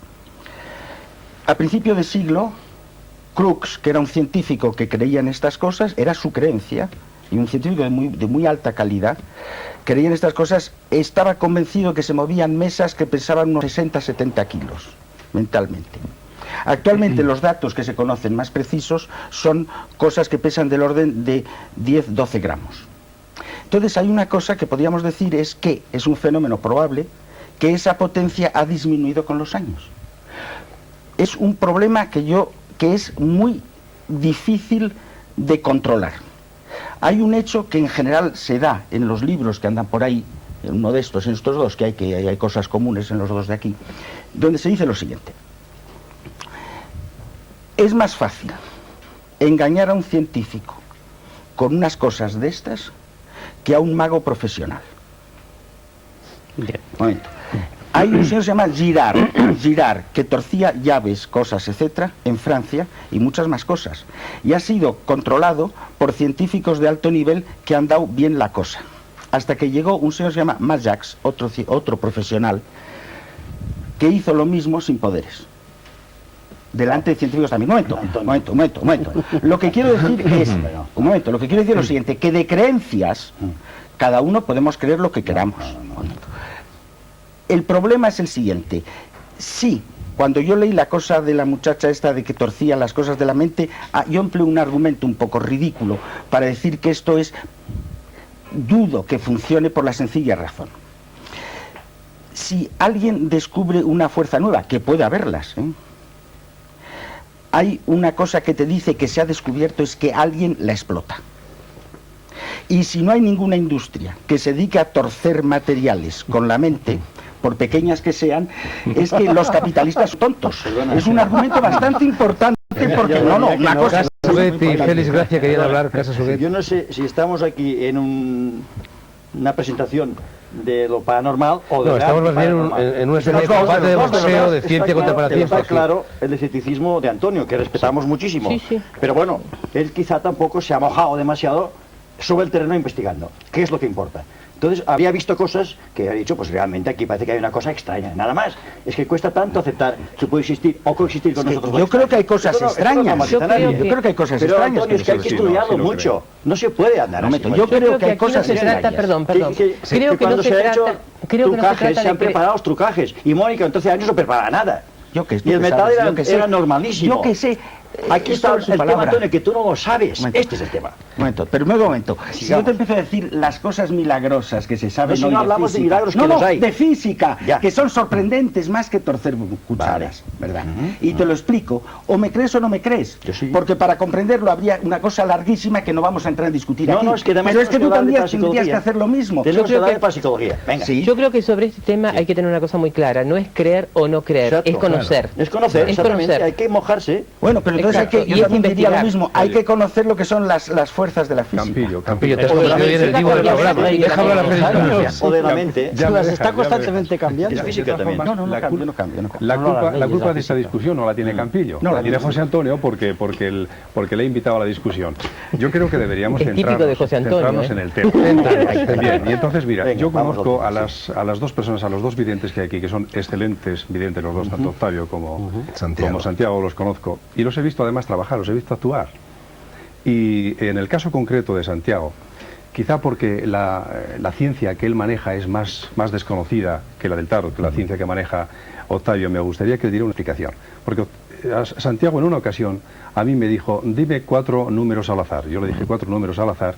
A principio de siglo, Crookes, que era un científico que creía en estas cosas, era su creencia, y un científico de muy alta calidad, creía en estas cosas, estaba convencido que se movían mesas que pesaban unos 60-70 kilos, mentalmente. Actualmente los datos que se conocen más precisos son cosas que pesan del orden de 10-12 gramos. Entonces hay una cosa que podríamos decir es que es un fenómeno probable que esa potencia ha disminuido con los años. Es un problema que es muy difícil de controlar. Hay un hecho que en general se da en los libros que andan por ahí, en uno de estos, en estos dos, que hay cosas comunes en los dos de aquí, donde se dice lo siguiente. Es más fácil engañar a un científico con unas cosas de estas que a un mago profesional. Momento. Hay un señor que se llama Girard, que torcía llaves, cosas, etcétera, en Francia y muchas más cosas. Y ha sido controlado por científicos de alto nivel que han dado bien la cosa. Hasta que llegó un señor que se llama Majax, otro profesional, que hizo lo mismo sin poderes. Delante de científicos también. Momento. Lo que quiero decir es, lo que quiero decir es lo siguiente, que de creencias, cada uno podemos creer lo que queramos. El problema es el siguiente. Sí, cuando yo leí la cosa de la muchacha esta de que torcía las cosas de la mente, yo empleé un argumento un poco ridículo para decir que esto es, dudo que funcione por la sencilla razón. Si alguien descubre una fuerza nueva, que puede haberlas, hay una cosa que te dice que se ha descubierto, es que alguien la explota. Y si no hay ninguna industria que se dedique a torcer materiales con la mente, por pequeñas que sean, es que los capitalistas son tontos. Es un argumento bastante importante porque una cosa... Suguet y Félix Gracia querían hablar. Yo no sé si estamos aquí en una presentación de lo paranormal o de... No, estamos más bien en una serie de combate de boxeo, de ciencia contemplativa. Está claro el escepticismo de Antonio, que respetamos muchísimo. Sí. Pero bueno, él quizá tampoco se ha mojado demasiado sobre el terreno investigando. ¿Qué es lo que importa? Entonces había visto cosas que ha dicho, pues realmente aquí parece que hay una cosa extraña, nada más. Es que cuesta tanto aceptar que puede existir o coexistir con nosotros. Yo creo que hay cosas extrañas. Yo creo que hay cosas pero, extrañas. Antonio, es que hay que estudiarlo mucho. No se puede andar así. Yo creo que hay cosas extrañas. Perdón. Creo que cuando no se ha hecho creo que no se trucajes, trata se han de preparado los trucajes. Y Mónica en 13 años no prepara nada. Y el metal era normalísimo. Yo que sé. Aquí está el tema, Antonio, que tú no lo sabes. Este es el tema. Pero un momento. Si yo te empiezo a decir las cosas milagrosas que se saben si hoy no de hablamos de física, milagros, que los hay. de física, Ya. que son sorprendentes más que torcer cucharas, ¿verdad? Y te lo explico. O me crees o no me crees. Yo sí. Porque para comprenderlo habría una cosa larguísima que no vamos a entrar a discutir aquí. No, es que además pero es que tú tenemos que hablar de también tendrías que hacer lo mismo. Tenemos que hablar de parapsicología. Venga. Sí. Yo creo que sobre este tema hay que tener una cosa muy clara. No es creer o no creer, Exacto, es conocer. claro. Es conocer, exactamente. Hay que mojarse. Bueno, pero entonces Exacto. hay que, Y yo es también diría lo investigar. mismo, hay que conocer lo que son las fuerzas de la física. Campillo, te has O de la convertido en el divo del programa. Deja hablar a Freddy. O de la mente. Ya me Las deja, está ya me constantemente deja. cambiando. Ya, Es física de todas también. formas, No la cambio, cul- no cambio. La No, culpa, las la leyes, culpa la de esta física. discusión no la tiene Campillo, No, la la tiene tiene José Antonio porque le he invitado a la discusión. Yo creo que deberíamos Es típico de José Antonio, centrarnos en el tema. Bien, y entonces mira, Venga, yo vamos conozco al a las dos personas, a los dos videntes que hay aquí, que son excelentes videntes los dos, tanto Octavio como Santiago los conozco, y los he visto además trabajar, los he visto actuar. Y en el caso concreto de Santiago, quizá porque la ciencia que él maneja es más desconocida que la del tarot, que la ciencia que maneja Octavio, me gustaría que diera una explicación. Porque Santiago en una ocasión a mí me dijo, dime 4 números al azar. Yo le dije 4 números al azar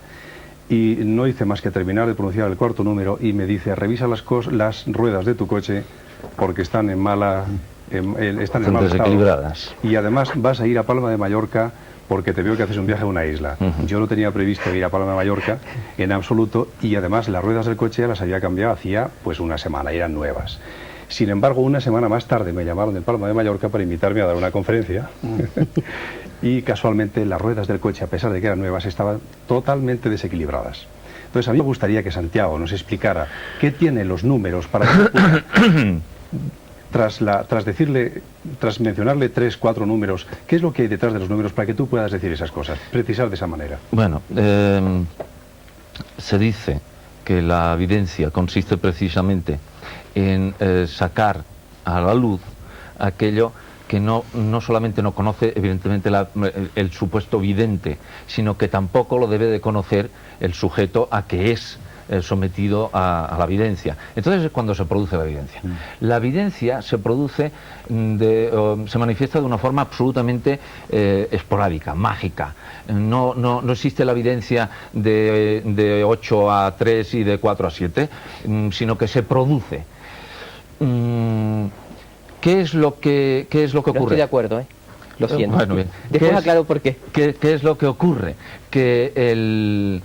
y no hice más que terminar de pronunciar el cuarto número y me dice, revisa las ruedas de tu coche porque están en mal estado. Desequilibradas. Y además vas a ir a Palma de Mallorca porque te veo que haces un viaje a una isla. Yo no tenía previsto ir a Palma de Mallorca en absoluto y además las ruedas del coche las había cambiado hacía pues una semana, eran nuevas. Sin embargo, una semana más tarde me llamaron de Palma de Mallorca para invitarme a dar una conferencia y casualmente las ruedas del coche, a pesar de que eran nuevas, estaban totalmente desequilibradas. Entonces a mí me gustaría que Santiago nos explicara qué tienen los números para que tras mencionarle 3, 4 números, ¿qué es lo que hay detrás de los números para que tú puedas decir esas cosas, precisar de esa manera? Bueno, se dice que la evidencia consiste precisamente en sacar a la luz aquello que no solamente no conoce evidentemente el supuesto vidente, sino que tampoco lo debe de conocer el sujeto a que es sometido a la evidencia. Entonces es cuando se produce la evidencia. La evidencia se produce, se manifiesta de una forma absolutamente esporádica, mágica. No existe la evidencia de 8 a 3 y de 4 a 7, sino que se produce. ¿Qué es lo que ocurre? No estoy de acuerdo, lo siento. Bueno, bien. Después aclaro por qué. ¿Qué es lo que ocurre? Que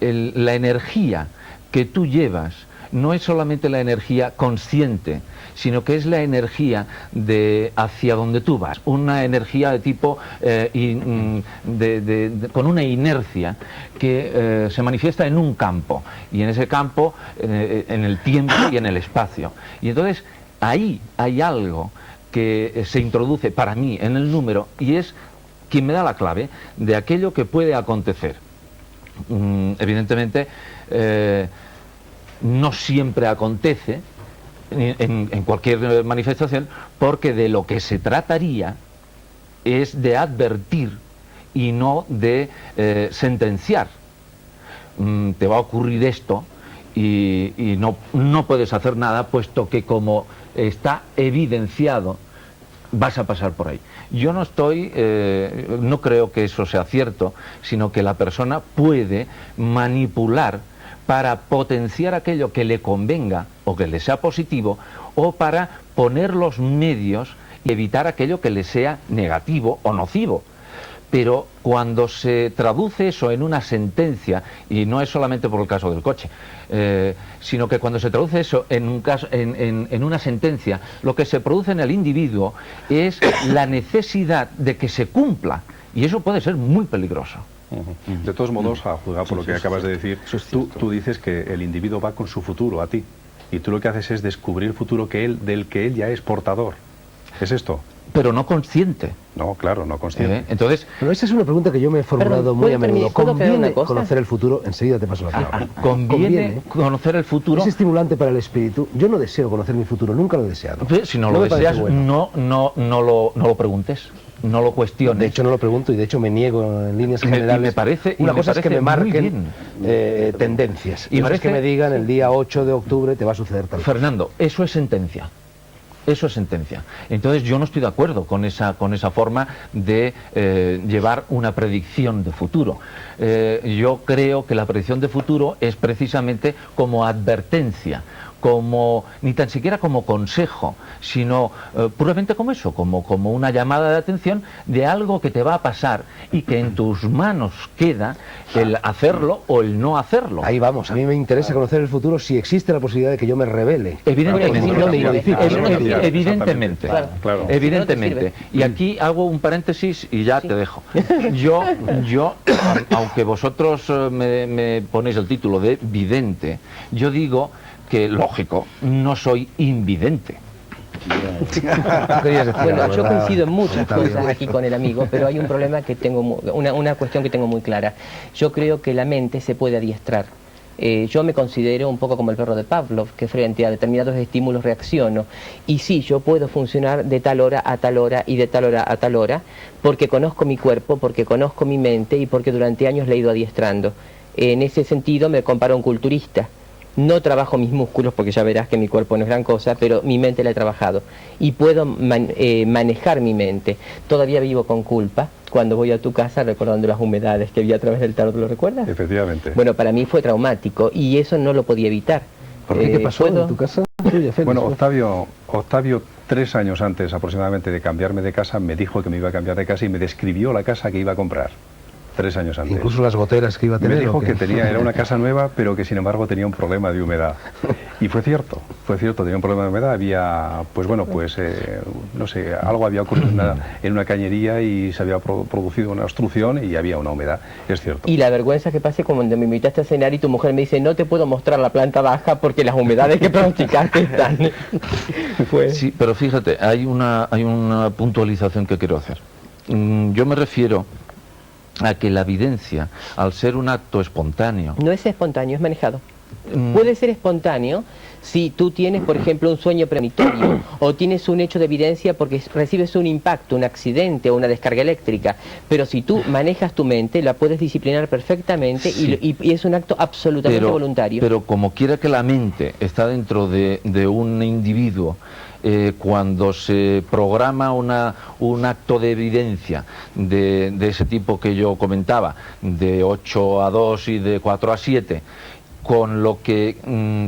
la energía que tú llevas no es solamente la energía consciente, sino que es la energía hacia donde tú vas, una energía de tipo con una inercia que se manifiesta en un campo, y en ese campo en el tiempo y en el espacio. Y entonces ahí hay algo que se introduce para mí en el número y es quien me da la clave de aquello que puede acontecer. Evidentemente no siempre acontece en cualquier manifestación, porque de lo que se trataría es de advertir y no de sentenciar. Te va a ocurrir esto y no puedes hacer nada, puesto que como está evidenciado vas a pasar por ahí. Yo no creo que eso sea cierto, sino que la persona puede manipular para potenciar aquello que le convenga o que le sea positivo, o para poner los medios y evitar aquello que le sea negativo o nocivo. Pero cuando se traduce eso en una sentencia, y no es solamente por el caso del coche, sino que cuando se traduce eso en una sentencia, lo que se produce en el individuo es la necesidad de que se cumpla, y eso puede ser muy peligroso. De todos modos, a juzgar por lo que acabas de decir, tú dices que el individuo va con su futuro a ti, y tú lo que haces es descubrir el futuro del que él ya es portador. ¿Es esto? Pero no consciente. No, claro, no consciente. Entonces, Pero esa es una pregunta que yo me he formulado Perdón, muy a ¿puedo menudo. ¿puedo aclarar una ¿Conviene cosa? conocer el futuro? Enseguida te paso la palabra. conviene conocer el futuro. ¿Es estimulante para el espíritu? Yo no deseo conocer mi futuro, nunca lo he deseado. Si no lo me parece deseas, bueno. no lo preguntes, no lo cuestiones. De hecho no lo pregunto y de hecho me niego en líneas Y me generales. parece- una y me cosa es que parece me muy marquen tendencias y Y otra es que parece- me digan el día 8 de octubre te va a suceder tal cosa. Fernando, eso es sentencia. Eso es sentencia. Entonces yo no estoy de acuerdo con esa forma de llevar una predicción de futuro. Yo creo que la predicción de futuro es precisamente como advertencia, ni tan siquiera como consejo, sino puramente como eso, como una llamada de atención de algo que te va a pasar y que en tus manos queda el hacerlo o el no hacerlo. Ahí vamos, a mí me interesa conocer el futuro si existe la posibilidad de que yo me revele. Evidentemente, Porque si no me modifica. evidentemente, Claro. evidentemente. Y aquí hago un paréntesis y ya te dejo. Yo, aunque vosotros me ponéis el título de vidente, yo digo que, lógico, no soy invidente. Bueno, yo coincido en muchas cosas aquí con el amigo, pero hay un problema que tengo, una cuestión que tengo muy clara. Yo creo que la mente se puede adiestrar. Yo me considero un poco como el perro de Pavlov, que frente a determinados estímulos reacciono. Y sí, yo puedo funcionar de tal hora a tal hora y de tal hora a tal hora, porque conozco mi cuerpo, porque conozco mi mente y porque durante años le he ido adiestrando. En ese sentido me comparo a un culturista. No trabajo mis músculos porque ya verás que mi cuerpo no es gran cosa, pero mi mente la he trabajado y puedo manejar mi mente. Todavía vivo con culpa cuando voy a tu casa recordando las humedades que vi a través del tarot, ¿lo recuerdas? Efectivamente. Bueno, para mí fue traumático y eso no lo podía evitar. ¿Por qué? ¿Qué pasó ¿puedo? en tu casa? Tuya, Félix, Bueno, ¿no? Octavio, 3 años antes aproximadamente de cambiarme de casa, me dijo que me iba a cambiar de casa y me describió la casa que iba a comprar. 3 años antes. Incluso las goteras que iba a tener. Me dijo ¿o qué? que era una casa nueva, pero que sin embargo tenía un problema de humedad. Y fue cierto, tenía un problema de humedad, había, no sé, algo había ocurrido en una cañería y se había producido una obstrucción y había una humedad, es cierto. Y la vergüenza que pasé cuando me invitaste a cenar y tu mujer me dice, no te puedo mostrar la planta baja porque las humedades que pronosticaste están. Sí, pero fíjate, hay una puntualización que quiero hacer. Yo me refiero a que la evidencia, al ser un acto espontáneo... No es espontáneo, es manejado. Puede ser espontáneo si tú tienes, por ejemplo, un sueño premonitorio o tienes un hecho de evidencia porque recibes un impacto, un accidente o una descarga eléctrica. Pero si tú manejas tu mente, la puedes disciplinar perfectamente Sí. y es un acto absolutamente voluntario. Pero como quiera que la mente está dentro de un individuo, cuando se programa un acto de evidencia de ese tipo que yo comentaba, de 8 a 2 y de 4 a 7, con lo que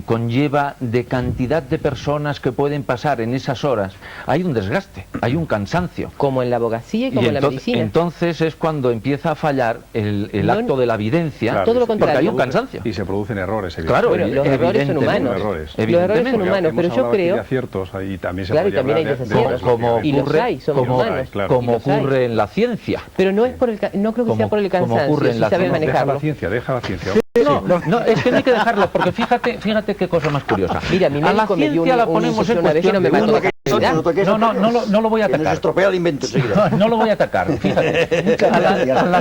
conlleva de cantidad de personas que pueden pasar en esas horas, hay un desgaste, hay un cansancio. Como en la abogacía y como en la medicina. Entonces es cuando empieza a fallar el acto de la evidencia, Claro, todo lo porque contrario. hay un cansancio. Y se producen errores, Claro, Bueno, los errores son humanos. Errores. Los errores son humanos, pero yo creo... de aciertos y también se Claro, y podría también hay hablar de desaciertos. como Y los ocurre, hay, somos como, humanos. Claro. como Y los hay. ocurre en la ciencia. Pero no es por no creo que sea por el como cansancio, ocurre en si la sabes ciencia. manejarlo. Deja la ciencia. No, es que no hay que dejarlo, porque fíjate qué cosa más curiosa. Mira, mi a la médico me dio ciencia la un ponemos insucio en una vez y no me cuestión. mató la casualidad. No lo voy a Que nos atacar. estropea el invento enseguida. No lo voy a atacar, fíjate. A la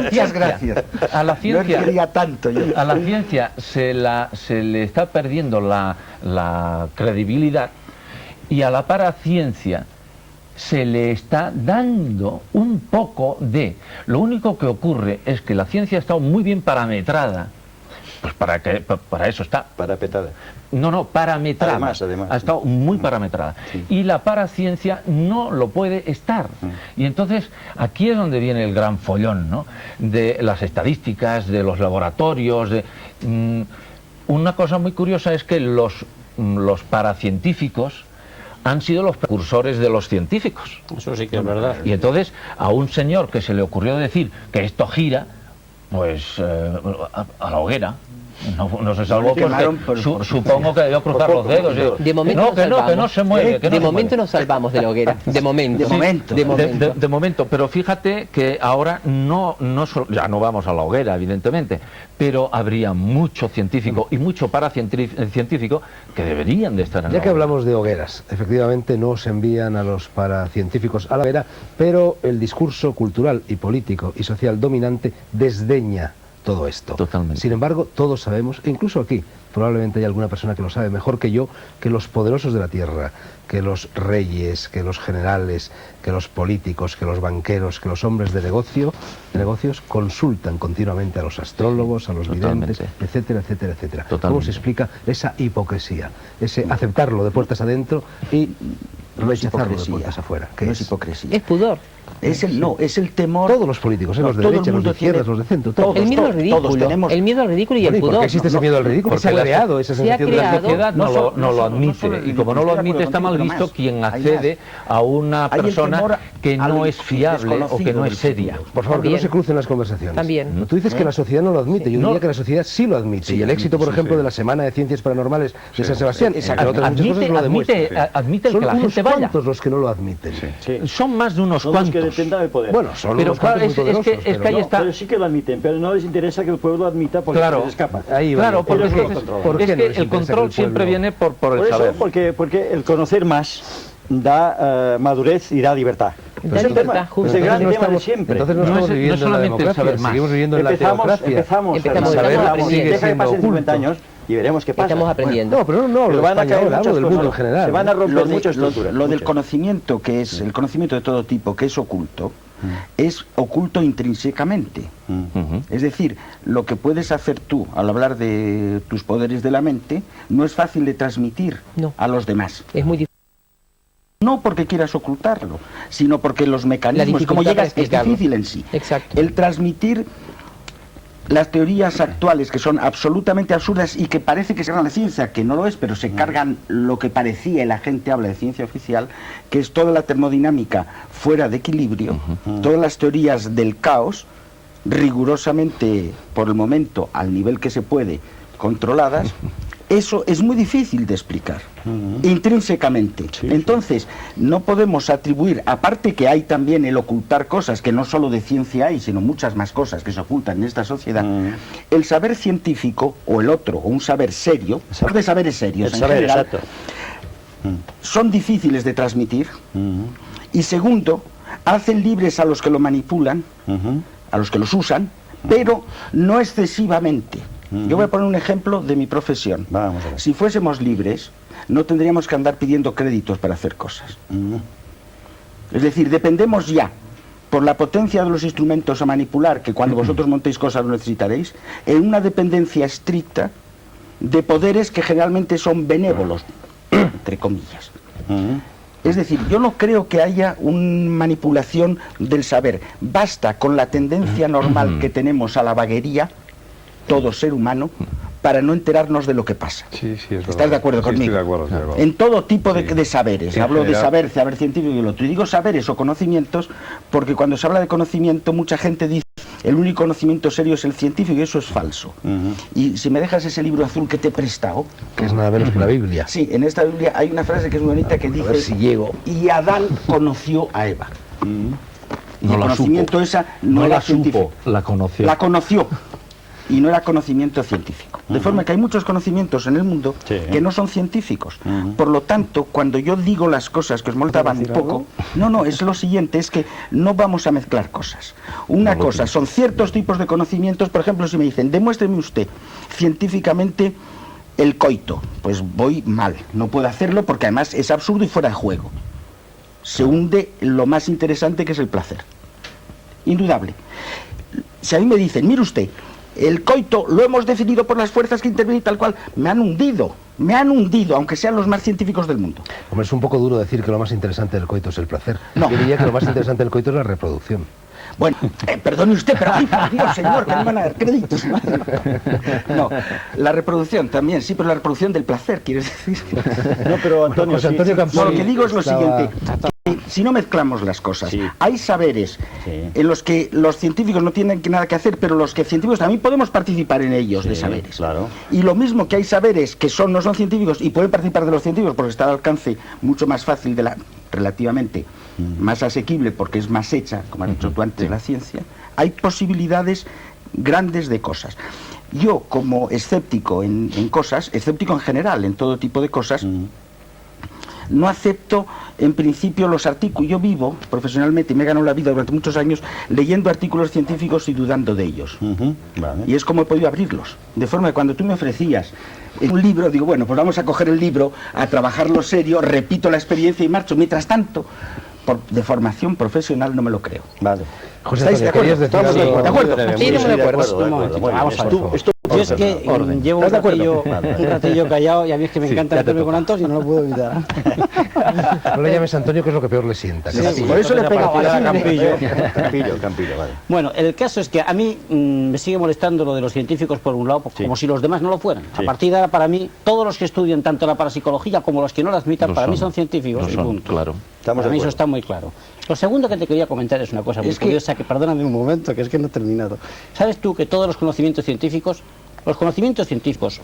ciencia, a la No ciencia, quería tanto yo. a la ciencia se le está perdiendo la credibilidad y a la paraciencia se le está dando un poco de... Lo único que ocurre es que la ciencia ha estado muy bien parametrada. Pues para eso está. Parapetada. No, parametrada. Además. Ha estado muy parametrada. Sí. Y la paraciencia no lo puede estar. Y entonces aquí es donde viene el gran follón, ¿no? De las estadísticas, de los laboratorios. Una cosa muy curiosa es que los paracientíficos han sido los precursores de los científicos. Eso sí que es verdad. Y entonces a un señor que se le ocurrió decir que esto gira, pues a la hoguera. No se salvó quemaron porque por supongo que debió cruzar los dedos. Digo, De momento no, nos que no salvamos. se muere. Que no De se momento muere. nos salvamos de la hoguera. De momento. De momento. De momento. De momento, pero fíjate que ahora ya no vamos a la hoguera, evidentemente, pero habría mucho científico y mucho paracientífico que deberían de estar en la Ya que hoguera. hablamos de hogueras, efectivamente no se envían a los paracientíficos a la hoguera, pero el discurso cultural y político y social dominante desdeña todo esto. Totalmente. Sin embargo, todos sabemos, e incluso aquí, probablemente hay alguna persona que lo sabe mejor que yo, que los poderosos de la tierra, que los reyes, que los generales, que los políticos, que los banqueros, que los hombres de negocios consultan continuamente a los astrólogos, a los videntes, Totalmente. etcétera, etcétera, etcétera. ¿Cómo Totalmente. se explica esa hipocresía, ese aceptarlo de puertas adentro y No es rechazarlo de hipocresía. puertas afuera? ¿Qué No es? es hipocresía. Es pudor. Es el temor. Todos los políticos, No, los de todo el derecha, los de mundo izquierdas, tiene- los de centro, todos, todos. El miedo al todos ridículo. tenemos- El miedo al ridículo y Bueno, el ¿y por pudor. qué existe ese miedo al ridículo? Porque Se ha la- creado esa se ha sensación de La creado- sociedad No no solo- lo no admite, solo el y como no lo ridículo, admite está mal contigo, visto más. quien Hay accede a una Hay el persona temor que no al es fiable o que desconocido no es del seria. futuro. Por favor, que no También. se crucen las conversaciones. También. Tú dices que la sociedad no lo admite, yo No. diría que la sociedad sí lo admite. Sí, y el éxito, por sí, ejemplo, sí. de la Semana de Ciencias Paranormales de Sí. San Sebastián, Exacto. entre otras muchas cosas, lo demuestra. Admite Son que la unos gente vaya. cuantos los que no lo admiten. Sí. Son más de unos Son los que cuantos. detentan el poder. Bueno, son Pero unos claro, cuantos muy es que poderosos, ahí pero está. Pero sí que lo admiten, pero no les interesa que el pueblo admita porque Claro. se les escapa. ahí va. Claro, porque Ellos es lo que, controlan. ¿Por qué es no que les el interesa que control el siempre pueblo- viene por Por el eso, saber. porque el conocer más da madurez y da libertad. Da Es el libertad, tema, justo. es el gran Entonces no tema de estamos- siempre. Entonces no No estamos es- no viviendo en la solamente el democracia, saber más. seguimos viviendo en la teocracia. Empezamos, Empezamos, el saber estamos sigue deja que siendo pasen 50 oculto. años y veremos qué pasa. Estamos aprendiendo. No, pero no hablo Pero de van a España caer ahora, hablo muchas del cosas. mundo en general. Se van a romper Lo, de- muchas lo- estructuras. lo del muchas. conocimiento, que es el conocimiento de todo tipo, que es oculto intrínsecamente. Ujú. Es decir, lo que puedes hacer tú al hablar de tus poderes de la mente no es fácil de transmitir No. a los demás. Es muy difícil. No porque quieras ocultarlo, sino porque los mecanismos, como dificultad llegas, para es explicarlo. difícil en sí. Exacto. El transmitir las teorías actuales que son absolutamente absurdas y que parece que se cargan la ciencia, que no lo es, pero se cargan lo que parecía, y la gente habla de ciencia oficial, que es toda la termodinámica fuera de equilibrio, todas las teorías del caos, rigurosamente, por el momento, al nivel que se puede, controladas. Eso es muy difícil de explicar, intrínsecamente. Sí, Entonces, no podemos atribuir, aparte que hay también el ocultar cosas, que no solo de ciencia hay, sino muchas más cosas que se ocultan en esta sociedad, el saber científico, o el otro, o un saber serio, de saberes serios El en saber, general, exacto. son difíciles de transmitir, y segundo, hacen libres a los que lo manipulan, a los que los usan, pero no excesivamente. Yo voy a poner un ejemplo de mi profesión. Vamos a ver. Si fuésemos libres, no tendríamos que andar pidiendo créditos para hacer cosas. Es decir, dependemos ya, por la potencia de los instrumentos a manipular, que cuando vosotros montéis cosas lo necesitaréis, en una dependencia estricta de poderes que generalmente son benévolos, entre comillas. Es decir, yo no creo que haya una manipulación del saber. Basta con la tendencia normal que tenemos a la vaguería, todo ser humano, para no enterarnos de lo que pasa. Sí, sí, es ¿Estás verdad. de acuerdo Sí, conmigo? Estoy de acuerdo, estoy de acuerdo. En todo tipo Sí. de saberes. En Hablo de general. saber científico y el otro. Y digo saberes o conocimientos porque cuando se habla de conocimiento mucha gente dice el único conocimiento serio es el científico y eso es falso. Y si me dejas ese libro azul que te he prestado, Que es nada menos que la Biblia. sí, en esta Biblia hay una frase que es muy bonita que A ver dice si llego. y Adán conoció a Eva. Y No el la conocimiento supo. esa No era la científico. supo, la conoció. La conoció. Y no era conocimiento científico. De forma que hay muchos conocimientos en el mundo Sí. que no son científicos. Por lo tanto, cuando yo digo las cosas que os molestaban un decir poco, no, es lo siguiente, es que no vamos a mezclar cosas. Una cosa son ciertos tipos de conocimientos, por ejemplo, si me dicen, demuéstreme usted científicamente el coito, pues voy mal, no puedo hacerlo porque además es absurdo y fuera de juego. Se hunde lo más interesante que es el placer. Indudable. Si a mí me dicen, mire usted, el coito lo hemos definido por las fuerzas que intervienen y tal cual, me han hundido, aunque sean los más científicos del mundo. Hombre, es un poco duro decir que lo más interesante del coito es el placer. No. Yo diría que lo más interesante del coito es la reproducción. Bueno, perdone usted, pero ay, por Dios, señor, que no van a dar créditos. No, la reproducción también, sí, pero la reproducción del placer, ¿quieres decir? No, pero Antonio, José sí, Antonio sí, Campos No, lo que digo es lo estaba- siguiente. Si no mezclamos las cosas, Sí. hay saberes Sí. en los que los científicos no tienen nada que hacer, pero los que científicos también podemos participar en ellos, de Sí, saberes. claro. Y lo mismo que hay saberes que no son científicos y pueden participar de los científicos porque está al alcance mucho más fácil relativamente más asequible porque es más hecha, como has dicho tú antes, la ciencia, hay posibilidades grandes de cosas. Yo, como escéptico en cosas, escéptico en general, en todo tipo de cosas, no acepto en principio los artículos. Yo vivo profesionalmente y me he ganado la vida durante muchos años leyendo artículos científicos y dudando de ellos. Vale. Y es como he podido abrirlos. De forma que cuando tú me ofrecías un libro, digo, bueno, pues vamos a coger el libro, a trabajarlo serio, repito la experiencia y marcho. Mientras tanto, de formación profesional no me lo creo. Vale. José ¿Estáis de Antonio, acuerdo? querías decir Estamos algo. de acuerdo. Sí, no me acuerdo. Un momentito, vamos a ver. Esto, Yo es que llevo un ratillo callado y a mí es que me encanta meterme con Antonio y no lo puedo evitar. No le llames Antonio, que es lo que peor le sienta. Sí, casi. por eso le he pegado Era así. Campillo, vale. Bueno, el caso es que a mí me sigue molestando lo de los científicos por un lado, como si los demás no lo fueran. Sí. A partir de ahora, para mí, todos los que estudian tanto la parapsicología como los que no la admitan, Lo para mí son. son científicos. Lo y son, punto. claro. Estamos Para de mí eso acuerdo. está muy claro. Lo segundo que te quería comentar es una cosa muy curiosa, que perdóname un momento, que es que no he terminado. ¿Sabes tú que todos los conocimientos científicos,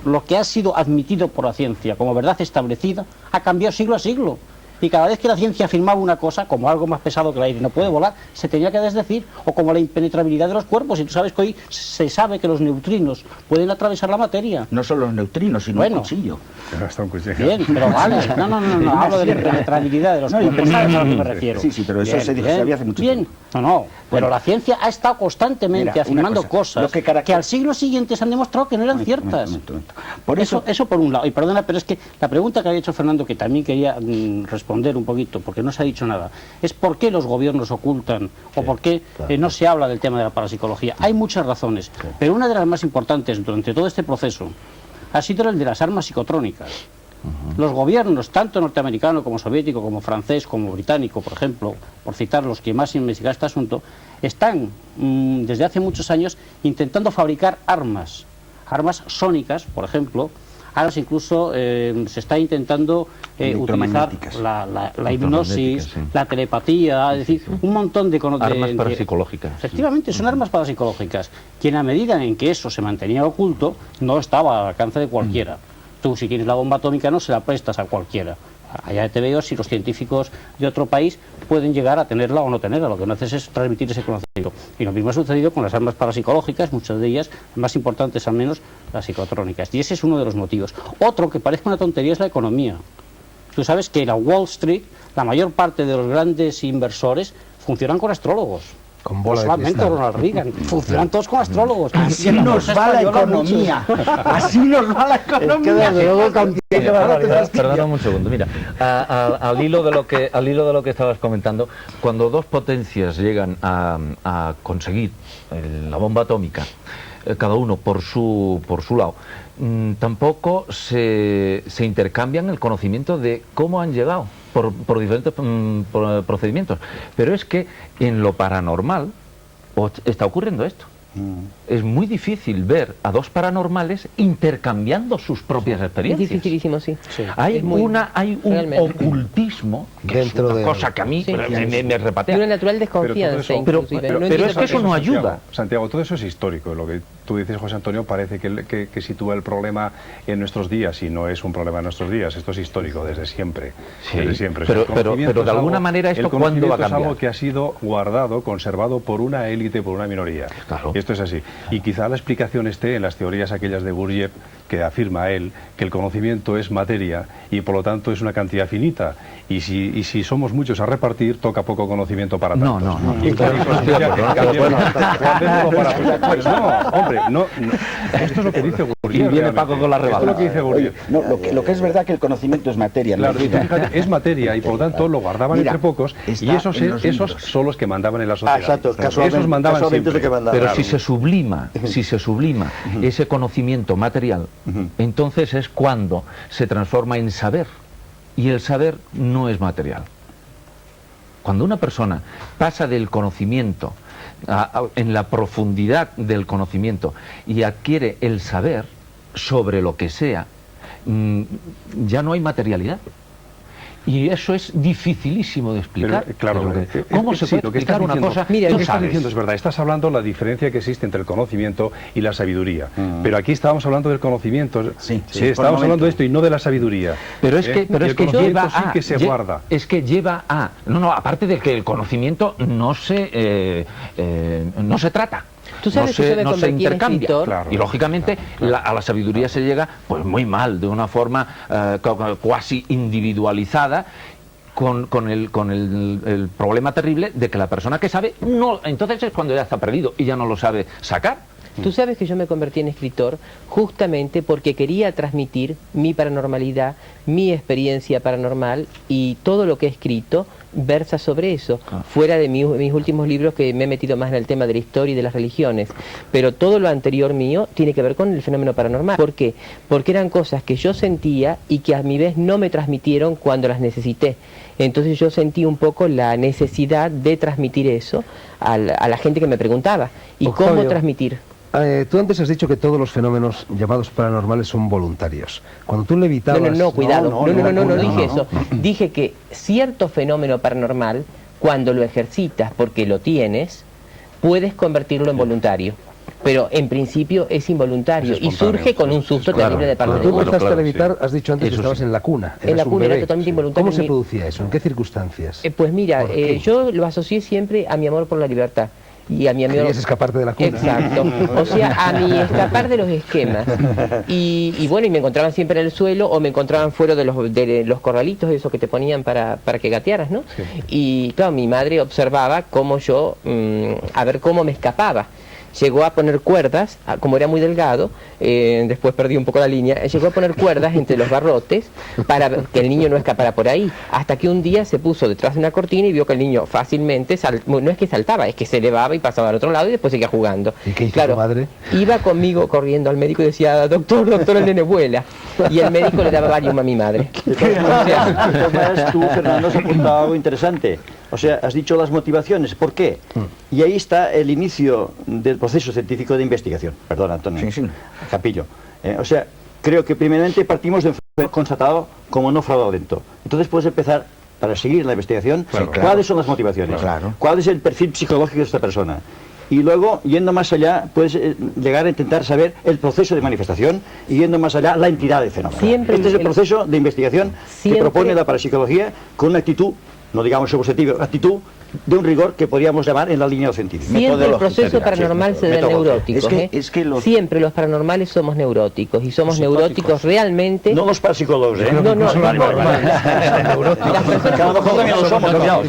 lo que ha sido admitido por la ciencia como verdad establecida, ha cambiado siglo a siglo? Y cada vez que la ciencia afirmaba una cosa, como algo más pesado que el aire no puede volar, se tenía que desdecir, o como la impenetrabilidad de los cuerpos. Y tú sabes que hoy se sabe que los neutrinos pueden atravesar la materia. No solo los neutrinos, sino Bueno. un cuchillo. Hasta un cuchillo. Bien, pero vale. No, hablo de la impenetrabilidad de los cuerpos. ¿Sabes a lo que me refiero? Sí, pero eso Bien, se bien, sabía hace mucho bien. tiempo. No, pero Bueno. la ciencia ha estado constantemente Mira, una afirmando cosa, cosas lo que al siglo siguiente se han demostrado que no eran ciertas. Momento. Por eso, Eso por un lado. Y perdona, pero es que la pregunta que había hecho Fernando, que también quería responder un poquito, porque no se ha dicho nada, es por qué los gobiernos ocultan o por qué no se habla del tema de la parapsicología. Hay muchas razones, pero una de las más importantes durante todo este proceso ha sido el de las armas psicotrónicas. Los gobiernos, tanto norteamericano como soviético, como francés, como británico, por ejemplo, por citar los que más investigan este asunto, están desde hace muchos años intentando fabricar armas sónicas, por ejemplo. Ahora incluso se está intentando utilizar Electromagnéticas. la hipnosis, Sí. la telepatía, es decir, un montón de Armas parapsicológicas. Efectivamente, son armas parapsicológicas, que en la medida en que eso se mantenía oculto, no estaba al alcance de cualquiera. Tú, si tienes la bomba atómica, no se la prestas a cualquiera. Allá te veo si los científicos de otro país pueden llegar a tenerla o no tenerla. Lo que no haces es transmitir ese conocimiento. Y lo mismo ha sucedido con las armas parapsicológicas, muchas de ellas, más importantes al menos, las psicotrónicas. Y ese es uno de los motivos. Otro que parece una tontería es la economía. Tú sabes que en la Wall Street, la mayor parte de los grandes inversores funcionan con astrólogos. Con bola de solamente cristal. Ronald Reagan, funcionan todos con astrólogos. así Y en la nos bolsa va la española economía. Así nos va la economía. Perdóname un segundo, mira, al hilo de lo que estabas comentando, cuando dos potencias llegan a conseguir la bomba atómica, cada uno por su lado, tampoco se intercambian el conocimiento de cómo han llegado por diferentes procedimientos, pero es que en lo paranormal está ocurriendo esto. Es muy difícil ver a dos paranormales intercambiando sus propias Es experiencias. dificilísimo, sí. Hay Es muy- un realmente. ocultismo que Dentro es una de- cosa que a mí Sí. me repatea. Y una natural desconfianza, eso- inclusive. pero- No pero entiendo es que por eso qué. no ayuda. Santiago, todo eso es histórico. Lo que tú dices, José Antonio, parece que sitúa el problema en nuestros días y no es un problema en nuestros días. Esto es histórico desde siempre. Sí, Desde siempre. pero- El conocimiento pero de es alguna algo- manera esto el ¿cuándo va a conocimiento es cambiar? algo que ha sido guardado, conservado por una élite, por una minoría. Claro. Y esto es así. Y quizá la explicación esté en las teorías aquellas de Gurdjieff, que afirma él que el conocimiento es materia y por lo tanto es una cantidad finita. Y si somos muchos a repartir, toca poco conocimiento para No, tantos. no, no. Y claro, pues no, hombre, no. Esto es lo que dice Gurdjieff. Y viene realmente. Paco con la Esto es rebata. lo que dice Gurdjieff. No, lo que es verdad que el conocimiento es materia. Claro, ¿no? y tú fíjate, es materia y por lo tanto lo guardaban Mira, entre pocos y está esos en los esos libros. son los que mandaban en la sociedad. exacto, casualmente, Esos mandaban casualmente siempre. es lo que mandaban. Pero Claro. si se sublima ese conocimiento material, entonces es cuando se transforma en saber. Y el saber no es material. Cuando una persona pasa del conocimiento en la profundidad del conocimiento y adquiere el saber sobre lo que sea, ya no hay materialidad. Y eso es dificilísimo de explicar. Pero, claro, ¿cómo se puede lo que estás explicar una diciendo, cosa? Mira, lo tú que estás sabes. diciendo es verdad. Estás hablando de la diferencia que existe entre el conocimiento y la sabiduría. Pero aquí estábamos hablando del conocimiento. Sí, estábamos hablando de esto y no de la sabiduría. Pero es que, Y el conocimiento sí que se guarda. Es que lleva a... No, aparte de que el conocimiento no se trata. Tú sabes que yo me no se convertí en intercambia. escritor. Claro. Y lógicamente a la sabiduría se llega pues muy mal, de una forma cuasi individualizada, con el problema terrible de que la persona que sabe, no, entonces es cuando ya está perdido y ya no lo sabe sacar. Tú sabes que yo me convertí en escritor justamente porque quería transmitir mi paranormalidad, mi experiencia paranormal, y todo lo que he escrito versa sobre eso, fuera de mis últimos libros, que me he metido más en el tema de la historia y de las religiones, pero todo lo anterior mío tiene que ver con el fenómeno paranormal. ¿Por qué? Porque eran cosas que yo sentía y que a mi vez no me transmitieron cuando las necesité. Entonces yo sentí un poco la necesidad de transmitir eso a la gente que me preguntaba. ¿Y Octavio, cómo transmitir? Tú antes has dicho que todos los fenómenos llamados paranormales son voluntarios. Cuando tú levitabas... No, cuidado. No dije eso. no. Dije que cierto fenómeno paranormal, cuando lo ejercitas porque lo tienes, puedes convertirlo en voluntario. Pero en principio es involuntario y surge con un susto terrible de parte Cuando de tú uno. empezaste a levitar, has dicho antes que estabas en la cuna. En la eras un cuna, era bebé. totalmente involuntario. ¿Cómo se producía eso? ¿En qué circunstancias? Pues mira, ¿Por qué? yo lo asocié siempre a mi amor por la libertad. Y a mi amigo... Querías escaparte de la cuna. Exacto. O sea, a mi escapar de los esquemas. Y bueno, y me encontraban siempre en el suelo o me encontraban fuera de los corralitos, esos que te ponían para que gatearas, ¿no? Sí. Y claro, mi madre observaba cómo yo, a ver cómo me escapaba. Llegó a poner cuerdas, como era muy delgado, después perdí un poco la línea, llegó a poner cuerdas entre los barrotes para que el niño no escapara por ahí, hasta que un día se puso detrás de una cortina y vio que el niño fácilmente, no es que saltaba, es que se elevaba y pasaba al otro lado y después seguía jugando. ¿Y qué hizo Claro, tu madre? Iba conmigo corriendo al médico y decía, doctor, el nene vuela. Y el médico le daba Valium a mi madre. De todas maneras, tú, Fernando, has apuntado algo interesante. O sea, has dicho las motivaciones. ¿Por qué? Y ahí está el inicio del proceso científico de investigación. Perdón, Antonio. Sí. Capillo. O sea, creo que primeramente partimos de un fenómeno constatado como no fraudulento. Entonces puedes empezar, para seguir la investigación, Claro. cuáles son las motivaciones, Claro. cuál es el perfil psicológico de esta persona. Y luego, yendo más allá, puedes llegar a intentar saber el proceso de manifestación y yendo más allá, la entidad del fenómeno. Siempre Este es el proceso de investigación que Siempre- propone la parapsicología con una actitud, no digamos subjetiva, actitud de un rigor que podríamos llamar en la línea científica. Siempre el proceso paranormal se da en neuróticos. Es que los... Siempre los paranormales somos neuróticos y somos neuróticos realmente. No los parapsicólogos, ¿eh? No, Incluso no, los no, animales son neuróticos. Las personas Que a lo mejor también lo somos, cuidado.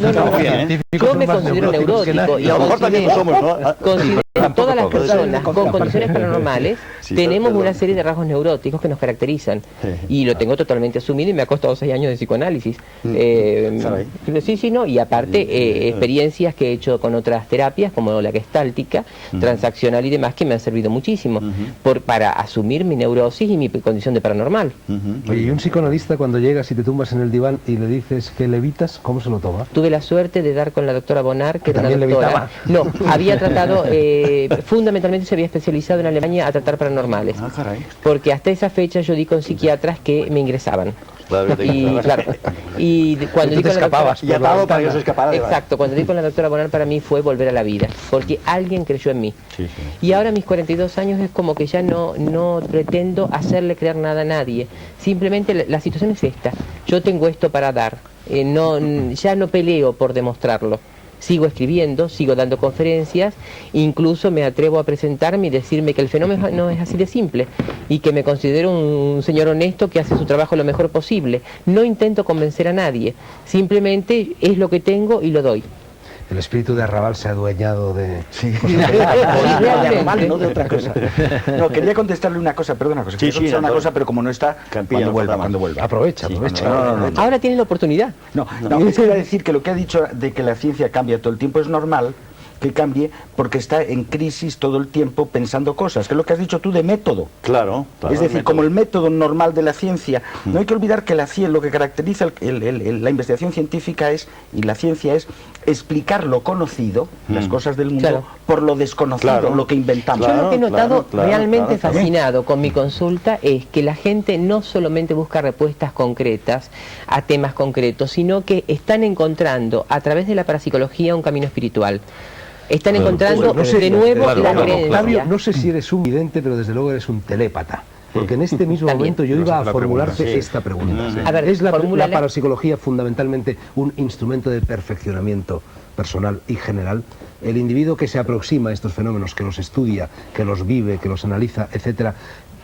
Yo me considero neurótico y Y a lo mejor también lo somos, ¿no? considero todas las todos. personas con condiciones paranormales Sí, tenemos perdón. una serie de rasgos neuróticos que nos caracterizan y lo tengo totalmente asumido y me ha costado 6 años de psicoanálisis. Caray. Sí, no, y aparte experiencias que he hecho con otras terapias como la gestáltica, transaccional y demás que me han servido muchísimo para asumir mi neurosis y mi condición de paranormal. Oye, y un psicoanalista cuando llegas y te tumbas en el diván y le dices que levitas, ¿cómo se lo toma? Tuve la suerte de dar con la doctora Bonar, que era una también doctora. No, había tratado, fundamentalmente se había especializado en Alemania a tratar paranormales. Ah, caray. Porque hasta esa fecha yo di con psiquiatras que me ingresaban. Claro, te Y ingresabas. claro, y cuando Tú di te con la doctora, escapabas Y atado para que no se escapara de exacto, cuando di con la doctora Bonar para mí fue volver a la vida, porque alguien creyó en mí. Sí. Y ahora a mis 42 años es como que ya no pretendo hacerle creer nada a nadie. Simplemente la situación es esta. Yo tengo esto para dar. Ya no peleo por demostrarlo. Sigo escribiendo, sigo dando conferencias, incluso me atrevo a presentarme y decirme que el fenómeno no es así de simple y que me considero un señor honesto que hace su trabajo lo mejor posible. No intento convencer a nadie, simplemente es lo que tengo y lo doy. El espíritu de Arrabal se ha adueñado de... Sí. realmente. No de otra cosa. No, quería contestarle una cosa, perdona, Sí, quería contestar una Antonio. cosa, pero como no está, Campilla, cuando vuelva. Aprovecha. No. Ahora tienes la oportunidad. No, es que iba a decir que lo que ha dicho de que la ciencia cambia todo el tiempo es normal, que cambie porque está en crisis todo el tiempo pensando cosas, que es lo que has dicho tú de método. Claro, Es decir, como el método normal de la ciencia. No hay que olvidar que lo que caracteriza la investigación científica y la ciencia es explicar lo conocido, las cosas del mundo, Claro. por lo desconocido, lo que inventamos. Yo lo que he notado realmente claro. fascinado con mi consulta es que la gente no solamente busca respuestas concretas a temas concretos, sino que están encontrando a través de la parapsicología un camino espiritual. Están encontrando no sé, de nuevo claro, la claro, creencia. Octavio, no sé si eres un vidente, pero desde luego eres un telépata. Porque en este mismo También. momento yo Nos iba a hace la formularte pregunta, sí. esta pregunta. A ver, ¿Es la formúlala. parapsicología fundamentalmente un instrumento de perfeccionamiento personal y general? El individuo que se aproxima a estos fenómenos, que los estudia, que los vive, que los analiza, etcétera,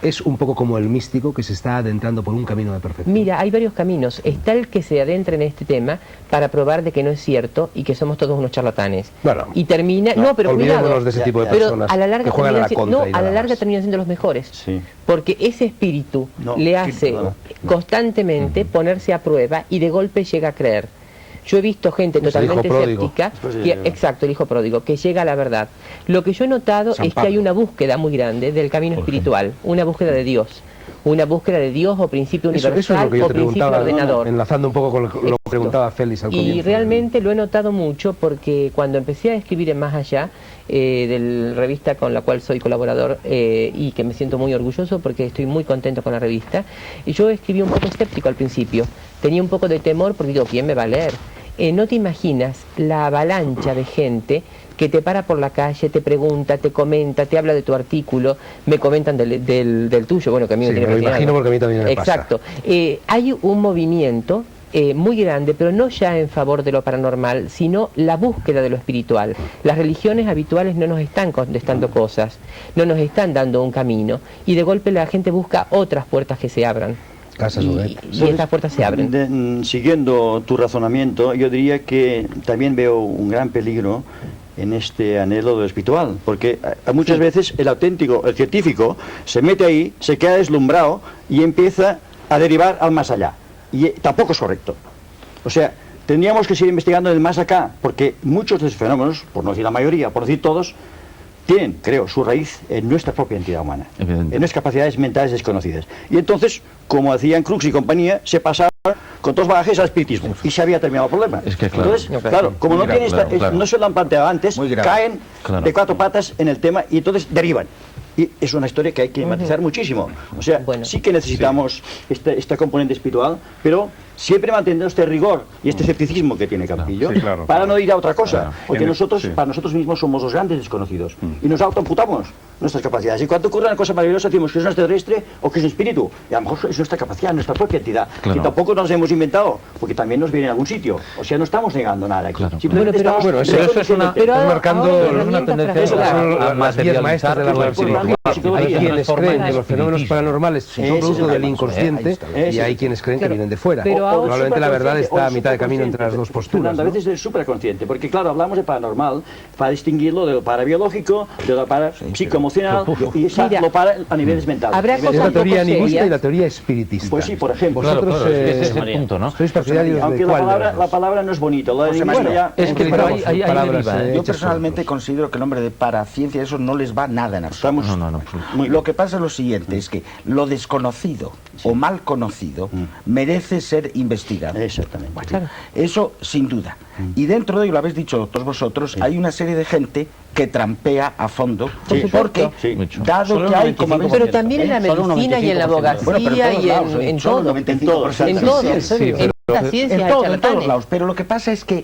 es un poco como el místico que se está adentrando por un camino de perfección. Mira, hay varios caminos. Está el que se adentra en este tema para probar de que no es cierto y que somos todos unos charlatanes. Bueno, y termina... No, pero olvidémonos cuidado. de ese tipo de Pero personas a la larga que juegan a la terminan contra y a nada la larga más. terminan siendo los mejores. Sí. Porque ese espíritu No, le hace perdona. constantemente ponerse a prueba y de golpe llega a creer. Yo he visto gente Es el totalmente hijo pródigo. escéptica, Después que, llega. exacto, el hijo pródigo, que llega a la verdad. Lo que yo he notado San es que hay Pablo. una búsqueda muy grande del camino espiritual, una búsqueda de Dios. Una búsqueda de Dios o principio Eso universal es lo que yo o te principio preguntaba, ordenador. enlazando un poco con lo que Exacto. preguntaba Félix al comienzo. Y realmente lo he notado mucho porque cuando empecé a escribir en Más Allá, de la revista con la cual soy colaborador y que me siento muy orgulloso porque estoy muy contento con la revista, y yo escribí un poco escéptico al principio. Tenía un poco de temor porque digo, ¿quién me va a leer? No te imaginas la avalancha de gente que te para por la calle, te pregunta, te comenta, te habla de tu artículo, me comentan del tuyo, bueno, que a mí Sí, me tiene me lo fascinado. imagino porque a mí también me pasa. Exacto. Hay un movimiento muy grande, pero no ya en favor de lo paranormal, sino la búsqueda de lo espiritual. Las religiones habituales no nos están contestando cosas, no nos están dando un camino, y de golpe la gente busca otras puertas que se abran. Casas, Y, Obed. y estas puertas se abren. Siguiendo tu razonamiento, yo diría que también veo un gran peligro en este anhelo de lo espiritual, porque muchas veces el auténtico, el científico, se mete ahí, se queda deslumbrado y empieza a derivar al más allá. Y tampoco es correcto. O sea, tendríamos que seguir investigando el más acá, porque muchos de los fenómenos, por no decir la mayoría, por decir todos, tienen, creo, su raíz en nuestra propia entidad humana, Evidente. en nuestras capacidades mentales desconocidas. Y entonces, como hacían Crookes y compañía, se pasaban con todos bagajes al espiritismo y se había terminado el problema. Es que claro. Entonces, claro, como Muy no, grave, tienen claro, claro. no se lo han planteado antes, Muy grave. caen Claro. de cuatro patas en el tema y entonces derivan. Y es una historia que hay que matizar muchísimo. O sea, Bueno. sí que necesitamos esta componente espiritual, pero siempre manteniendo este rigor y este escepticismo que tiene Campillo, Sí, claro, para claro. no ir a otra cosa. Claro. Porque Tiene- nosotros, sí. para nosotros mismos, somos los grandes desconocidos. Y nos autoamputamos nuestras capacidades. Y cuando ocurre una cosa maravillosa, decimos que es un extraterrestre o que es un espíritu. Y a lo mejor es nuestra capacidad, nuestra propia entidad. Claro. Que tampoco nos hemos inventado, porque también nos viene en algún sitio. O sea, no estamos negando nada aquí. Claro. Simplemente Bueno, pero- estamos Bueno, eso es una... Pero estás ahora- marcando ahora hay una herramientas tendencia para eso eso. son A las 10 maestras de la materializar parapsicología. Hay quienes creen que los fenómenos espiritismo. paranormales son Ese es producto el del tema. inconsciente Ese y hay es. quienes creen que Claro. vienen de fuera. Pero ahora- Probablemente la verdad está a o mitad de camino entre las dos superconsciente. posturas. Fernando, ¿no? a veces es superconsciente, porque claro, hablamos de paranormal para distinguirlo de lo parabiológico, de lo para psicoemocional y esa Mira, lo para a niveles mentales. habrá A niveles Es la cosas teoría poco animista y serias. la teoría espiritista. Pues sí, por ejemplo. Claro, Vosotros claro, es que ese es el María. punto, ¿no? sois partidarios Aunque de la cuál de palabra, las la dos? palabra no es bonita, lo de José lingüista María, ya... es que pero hay palabras deriva, ¿eh? Yo hechas personalmente por otros. considero que el nombre de paraciencia, eso no les va nada en absoluto. No, no, no, absoluto. Lo que pasa es lo siguiente, es que lo desconocido o mal conocido merece ser investigado. Exactamente. Claro. Eso sin duda. Y dentro de ello, lo habéis dicho todos vosotros, hay una serie de gente que trampea a fondo, Sí, porque sí. Mucho. dado Solo que un hay, como habéis 95%. Pero también en la Solo un medicina y en la 95%. abogacía Bueno, pero en todos y lados, en solo todo. 95%. En todo. Sí, sí, en pero- estas ciencias en hay todos charlatanes. lados, pero lo que pasa es que,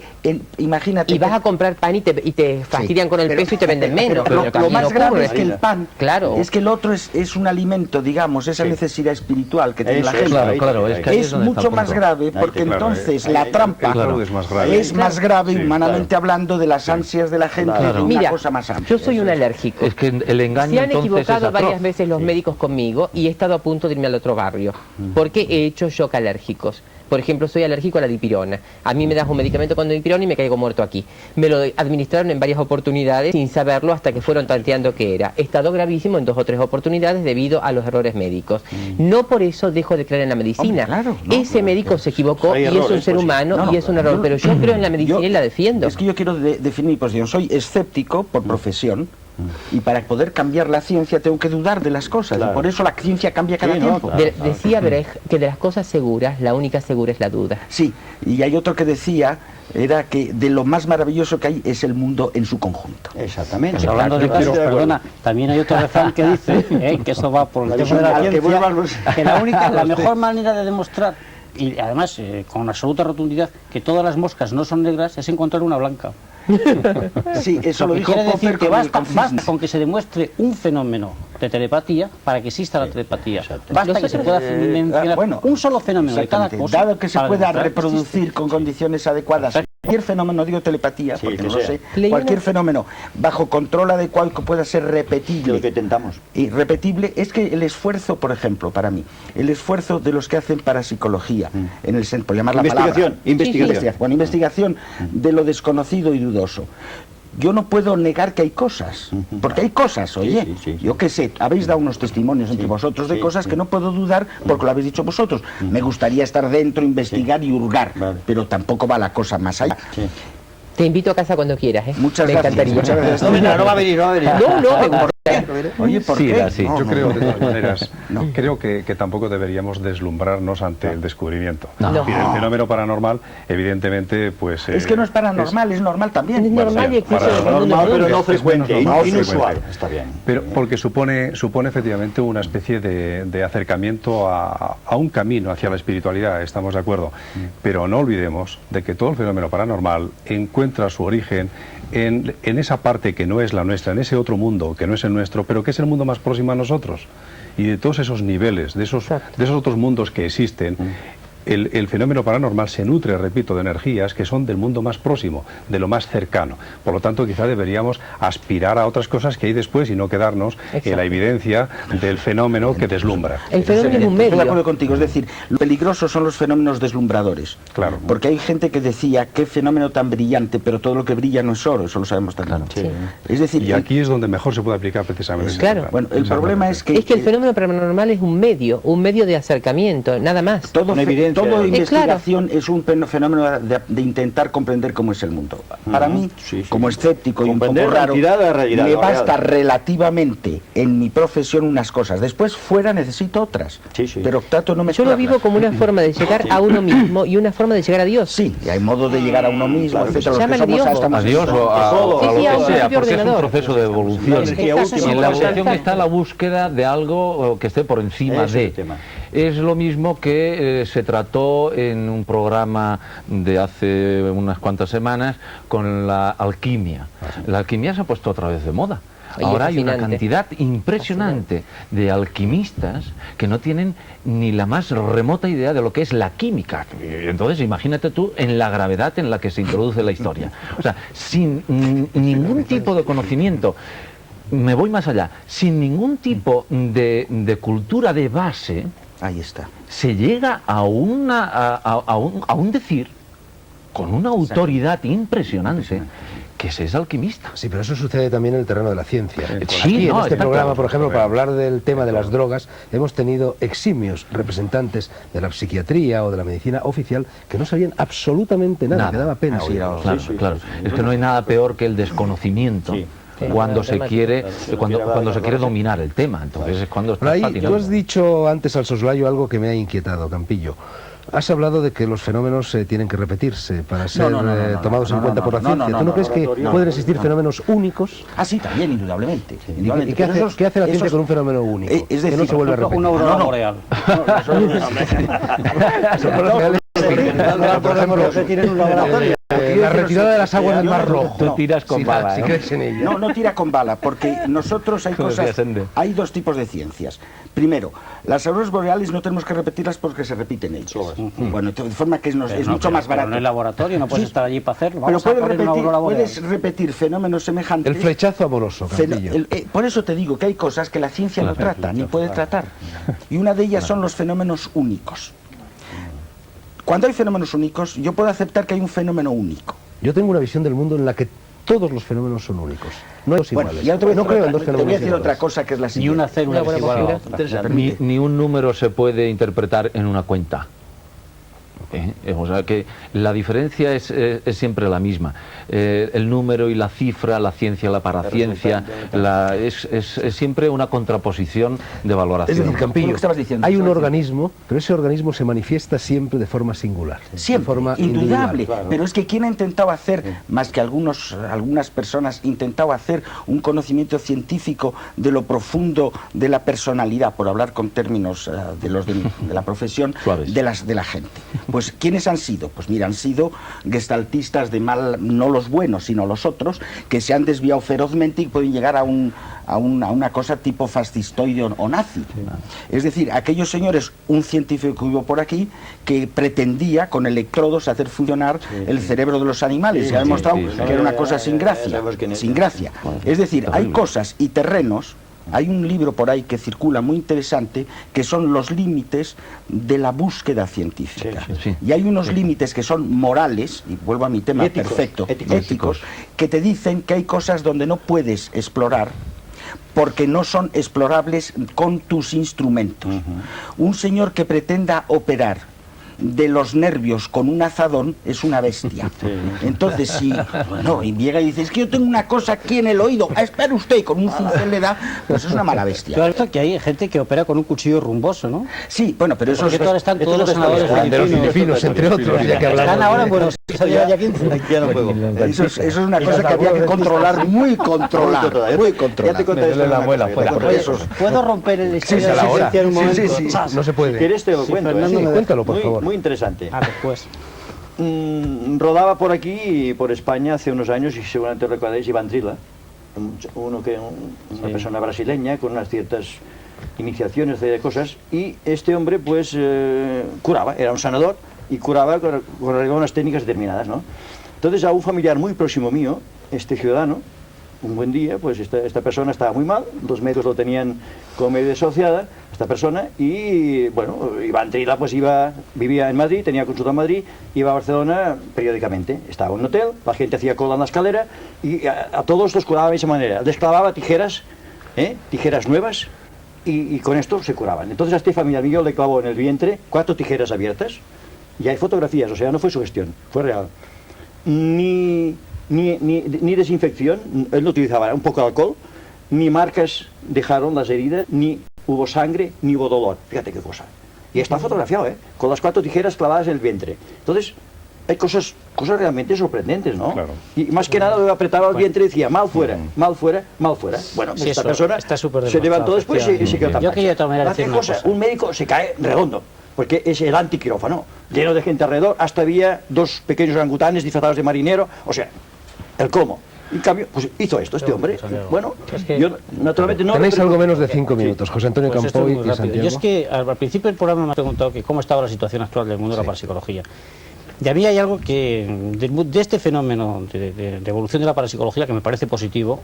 imagínate... Y vas a comprar pan y te fastidian con el Pero- peso y te venden menos. pero pero lo también más grave ocurre. es que el pan, Claro. es que el otro es un alimento, digamos, esa necesidad espiritual que tiene Eso la es, gente. Claro, claro, es que ahí Es donde está mucho el más punto. grave porque Ahí, claro, entonces ahí, la ahí, trampa el fraude es más grave. es más grave Sí, humanamente claro. hablando de las ansias de la gente, Claro. de una Mira, cosa más amplia. yo soy un alérgico. Es que el engaño Se han entonces equivocado es varias atroz. veces los médicos conmigo y he estado a punto de irme al otro barrio porque he hecho shock alérgicos. Por ejemplo, soy alérgico a la dipirona. A mí me das un medicamento con dipirona y me caigo muerto aquí. Me lo administraron en varias oportunidades sin saberlo hasta que fueron tanteando qué era. He estado gravísimo en 2 o 3 oportunidades debido a los errores médicos. No por eso dejo de creer en la medicina. Hombre, claro, no, ese médico se equivocó y es un ser humano y es un error. Pero yo creo en la medicina y la defiendo. Es que yo quiero definir mi posición. Soy escéptico por profesión. Y para poder cambiar la ciencia tengo que dudar de las cosas. Claro. Y por eso la ciencia cambia cada tiempo. Decía Brecht que de las cosas seguras, la única segura es la duda. Sí, y hay otro que decía, era que de lo más maravilloso que hay es el mundo en su conjunto. Exactamente. Pues hablando de casos, perdona, también hay otro refrán que dice, que eso va por el tema de la ciencia, que la mejor manera de demostrar, y además con absoluta rotundidad, que todas las moscas no son negras, es encontrar una blanca. Sí, eso lo dijo Quiere decir Popper que con el basta concismo. con que se demuestre un fenómeno de telepatía para que exista la telepatía. Basta que se pueda mencionar un solo fenómeno de cada cosa. Dado que se para pueda demostrar que reproducir existe. con condiciones adecuadas cualquier fenómeno, no digo telepatía, porque no lo sé, Leí cualquier una- fenómeno bajo control adecuado que pueda ser Lo repetible. que intentamos. Y repetible es que el esfuerzo, por ejemplo, para mí, el esfuerzo de los que hacen parapsicología, en el por llamar la Investigación, palabra. investigación. Bueno, investigación de lo desconocido y dudoso. Yo no puedo negar que hay cosas, porque hay cosas, oye. Sí. Yo qué sé, habéis dado unos testimonios entre vosotros de cosas que no puedo dudar porque lo habéis dicho vosotros. Me gustaría estar dentro, investigar y hurgar, Vale. pero tampoco va la cosa más allá. Sí. Te invito a casa cuando quieras, ¿eh? Muchas Me gracias. encantaría. Muchas gracias. No va a venir, no va a venir. No, me gustaría. Oye, ¿por Sí, qué? era así. No, Yo no, creo, no. de todas maneras, No. creo que tampoco deberíamos deslumbrarnos ante el descubrimiento. No. Es decir, el fenómeno paranormal, evidentemente, pues... Es que no es paranormal, es normal también. Es normal y existe en el mundo Normal, pero no es frecuente, menos normal, inusual. frecuente. Está bien. Pero porque supone efectivamente una especie de acercamiento a un camino hacia la espiritualidad, estamos de acuerdo. Pero no olvidemos de que todo el fenómeno paranormal encuentra su origen en esa parte que no es la nuestra, en ese otro mundo que no es el nuestro, pero que es el mundo más próximo a nosotros. Y de todos esos niveles, de esos otros mundos que existen, el fenómeno paranormal se nutre, repito, de energías que son del mundo más próximo, de lo más cercano. Por lo tanto, quizá deberíamos aspirar a otras cosas que hay después y no quedarnos en la evidencia del fenómeno que deslumbra. El fenómeno es un Estoy de acuerdo medio. contigo, es decir, lo peligroso son los fenómenos deslumbradores. Claro. Porque hay gente que decía, qué fenómeno tan brillante, pero todo lo que brilla no es oro, eso lo sabemos también. Sí. Es decir, Y aquí es donde mejor se puede aplicar precisamente. ese Claro. plan. bueno, el problema es que... Es que el fenómeno paranormal es un medio de acercamiento, nada más. Todo, Una evidencia. todo Claro. investigación es un fenómeno de intentar comprender cómo es el mundo. Para mí, Sí, sí. como escéptico y un poco Comprender la raro, entidad de la realidad, me la basta realidad. relativamente en mi profesión unas cosas. Después fuera necesito otras. Sí, sí. Pero trato de no Yo mezclarlas. lo vivo como una forma de llegar a uno mismo y una forma de llegar a Dios. Sí, y hay modo de llegar a uno mismo, Claro que etcétera. Los que Llámale somos Dios. estamos A Dios o a, Todo. o a Sí, lo sí, a un que sea, propio porque es un ordenador. proceso de evolución. La energía Exacto. última. Y en la Exacto. evolución está la búsqueda de algo que esté por encima Ese es de. el tema. Es lo mismo que se trató en un programa de hace unas cuantas semanas con la alquimia. La alquimia se ha puesto otra vez de moda. Oye, Ahora hay una fascinante. cantidad impresionante de alquimistas que no tienen ni la más remota idea de lo que es la química. Entonces, imagínate tú en la gravedad en la que se introduce la historia. O sea, sin ningún tipo de conocimiento, me voy más allá, sin ningún tipo de cultura de base, Ahí está. se llega a un decir con una autoridad impresionante que se es alquimista. Sí, pero eso sucede también en el terreno de la ciencia. Sí, Aquí, en no, este está programa, claro. por ejemplo, para hablar del tema de las drogas, hemos tenido eximios representantes de la psiquiatría o de la medicina oficial que no sabían absolutamente nada, que daba pena Así oír. era. Claro, claro. Es que no hay nada peor que el desconocimiento. Sí. Cuando se quiere Cuando cuando se quiere dominar el tema, entonces es cuando Pero estás ahí, tú patinando. has dicho antes al soslayo algo que me ha inquietado, Campillo. Has hablado de que los fenómenos tienen que repetirse para ser tomados en cuenta por la ciencia. ¿Tú no crees que pueden existir fenómenos únicos? Ah, sí, también, indudablemente. ¿Y qué hace la ciencia con un fenómeno único? Es que decir, no se vuelve a repetir. Una aurora boreal. Son los reales. Por ejemplo, la retirada de las aguas del Mar Rojo. Tú tiras con bala, Si ¿eh? crees en ella. No, no tira con bala, porque nosotros hay Como decía cosas, Sende. hay dos tipos de ciencias. Primero, las auroras boreales no tenemos que repetirlas porque se repiten ellas. Bueno, de forma que es mucho más barato. En el laboratorio no puedes Sí. estar allí para hacerlo. Pero Vamos a poner una aurora boreal. puedes repetir fenómenos semejantes. El flechazo amoroso, Campillo. Por eso te digo que hay cosas que la ciencia no trata, ni puede tratar. Y una de ellas son los fenómenos únicos. cuando hay fenómenos únicos, yo puedo aceptar que hay un fenómeno único. Yo tengo una visión del mundo en la que todos los fenómenos son únicos. No hay dos Bueno, iguales. y ahora No creo en dos te voy a fenómenos decir otra iguales. cosa que es la Ni siguiente. una célula es igual a la otra. Ni un número se puede interpretar en una cuenta. O sea que la diferencia es siempre la misma. El número y la cifra, la ciencia, la paraciencia, es siempre una contraposición de valoración. Es decir, Campillo, ¿Qué estabas diciendo? hay un organismo, pero ese organismo se manifiesta siempre de forma singular. Siempre, de forma indudable. individual. Pero es que ¿quién ha intentado hacer, más que algunas personas, intentado hacer un conocimiento científico de lo profundo de la personalidad, por hablar con términos de la profesión, Suaves. de la gente? Pues ¿quiénes han sido? Pues mira, han sido gestaltistas de mal, no los buenos, sino los otros, que se han desviado ferozmente y pueden llegar a una cosa tipo fascistoide o nazi. Es decir, aquellos señores, un científico que hubo por aquí, que pretendía con electrodos hacer funcionar el cerebro de los animales, y ha demostrado que era una cosa sin gracia. Sin gracia. Es decir, hay cosas y terrenos. Hay un libro por ahí que circula muy interesante, que son los límites de la búsqueda científica. Sí. Y hay unos límites que son morales, y vuelvo a mi tema perfecto, éticos, que te dicen que hay cosas donde no puedes explorar porque no son explorables con tus instrumentos. Un señor que pretenda operar de los nervios con un azadón es una bestia. Entonces, si y llega y dice, es que yo tengo una cosa aquí en el oído, espera usted, y con un cincel le da, pues es una mala bestia. Yo he visto que hay gente que opera con un cuchillo rumboso, ¿no? Sí, bueno, pero eso Porque ahora están todos los senadores De los filipinos, entre otros, ya que hablamos. Están ahora en Buenos Aires. Ya no puedo. Eso es una cosa que había que controlar, muy controlar. Ya te contaré Métele la muela esto, fuera. por eso. ¿Puedo romper el Sí, historia de a la hora. silencia en un momento? Sí. No se puede. ¿Quieres te lo cuento? Fernando Sí, me- cuéntalo, por favor. Muy interesante. Ah, después. Rodaba por aquí y por España hace unos años, y seguramente recordáis, Iván Trilla, una persona brasileña con unas ciertas iniciaciones de cosas, y este hombre pues curaba, era un sanador y curaba con unas técnicas determinadas, ¿no? Entonces a un familiar muy próximo mío, este ciudadano, un buen día, pues esta persona estaba muy mal, los médicos lo tenían como medio desociada, esta persona, y bueno, Iván Trilla pues vivía en Madrid, tenía consulta en Madrid, iba a Barcelona periódicamente, estaba en un hotel, la gente hacía cola en la escalera, y a todos los curaba de esa manera, les clavaba tijeras nuevas, y con esto se curaban. Entonces a este familiar mío le clavó en el vientre 4 tijeras abiertas, y hay fotografías, o sea, no fue sugestión, fue real. Ni desinfección, él no utilizaba un poco de alcohol, ni marcas dejaron las heridas, ni hubo sangre, ni hubo dolor. Fíjate qué cosa. Y está fotografiado, con las 4 tijeras clavadas en el vientre. Entonces, hay cosas realmente sorprendentes, ¿no? Claro. Y más que nada, apretaba el vientre y decía, mal fuera, mal fuera, mal fuera. Bueno, Sí, esta eso persona está súper se levantó demostrado, después y se quedó tan Yo quería de todas maneras Hace decir una cosa, cosa. un médico se cae redondo, porque es el antiquirófano, lleno de gente alrededor, hasta había 2 pequeños orangutanes disfrazados de marinero, o sea, el cómo. En cambio, pues hizo esto este hombre. Bueno, Es que- yo naturalmente no... Tenéis algo menos de 5 minutos, José Antonio Pues esto es Campoy muy y rápido. Santiago. Yo es que al principio del programa me has preguntado que cómo estaba la situación actual del mundo de la parapsicología. Y a mí hay algo que, de este fenómeno de evolución de la parapsicología, que me parece positivo,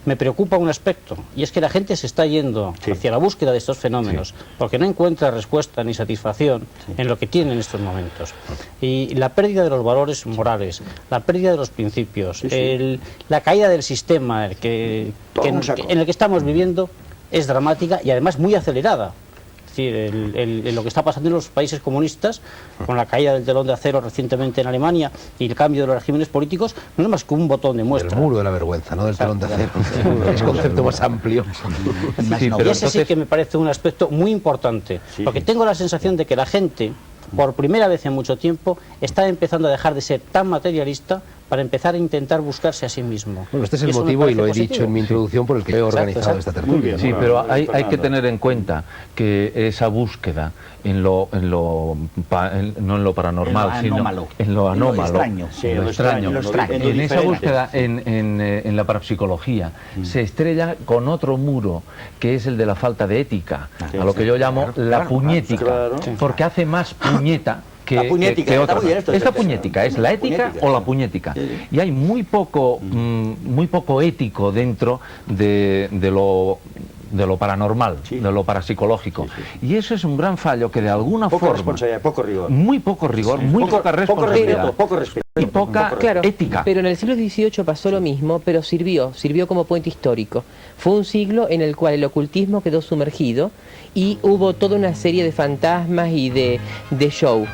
me preocupa un aspecto, y es que la gente se está yendo hacia la búsqueda de estos fenómenos porque no encuentra respuesta ni satisfacción en lo que tiene en estos momentos. Y la pérdida de los valores morales, la pérdida de los principios, la caída del sistema en el que estamos viviendo es dramática y además muy acelerada. Es decir, lo que está pasando en los países comunistas, con la caída del telón de acero recientemente en Alemania y el cambio de los regímenes políticos, no es más que un botón de El muestra. muro de la vergüenza, no del telón de acero. Es concepto más amplio. Sí, Y pero ese sí que me parece un aspecto muy importante, porque tengo la sensación de que la gente, por primera vez en mucho tiempo, está empezando a dejar de ser tan materialista para empezar a intentar buscarse a sí mismo. Bueno, este es el Eso me motivo, y parece lo he positivo. dicho en mi introducción, por el que he organizado esta tertulia. Sí, pero hay que tener en cuenta que esa búsqueda no en lo paranormal, En lo sino anómalo. en lo En lo anómalo, extraño. Sí, en lo en lo extraño. extraño, en lo En esa diferente. búsqueda en la parapsicología se estrella con otro muro, que es el de la falta de ética, a lo que yo llamo la puñética, claro. porque hace más puñeta que, La puñética, que está otra. muy bien esto, Es la César. puñética, es la ética Puñética. o la puñética. Y hay muy poco ético dentro de lo de lo paranormal, Sí. de lo parapsicológico. Sí, sí. Y eso es un gran fallo que de alguna Poca forma... responsabilidad, poco rigor. Muy poco rigor, Sí. muy Poco- poca poco responsabilidad. respeto, poco respeto. Y poca Poco Claro, ética. pero en el siglo XVIII pasó lo mismo, pero sirvió como puente histórico. Fue un siglo en el cual el ocultismo quedó sumergido y hubo toda una serie de fantasmas y de show,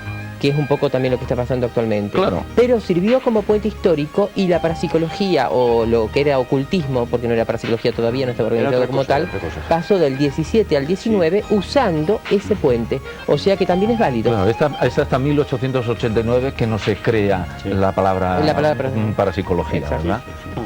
que es un poco también lo que está pasando actualmente. Claro. Pero sirvió como puente histórico y la parapsicología, o lo que era ocultismo, porque no era parapsicología todavía, no estaba organizado otra como cosa, tal, otra cosa. pasó del 17 al 19 usando ese puente. O sea que también es válido. Claro, es hasta 1889 que no se crea Sí. la palabra, La palabra parapsicología, Exacto. ¿verdad? Sí.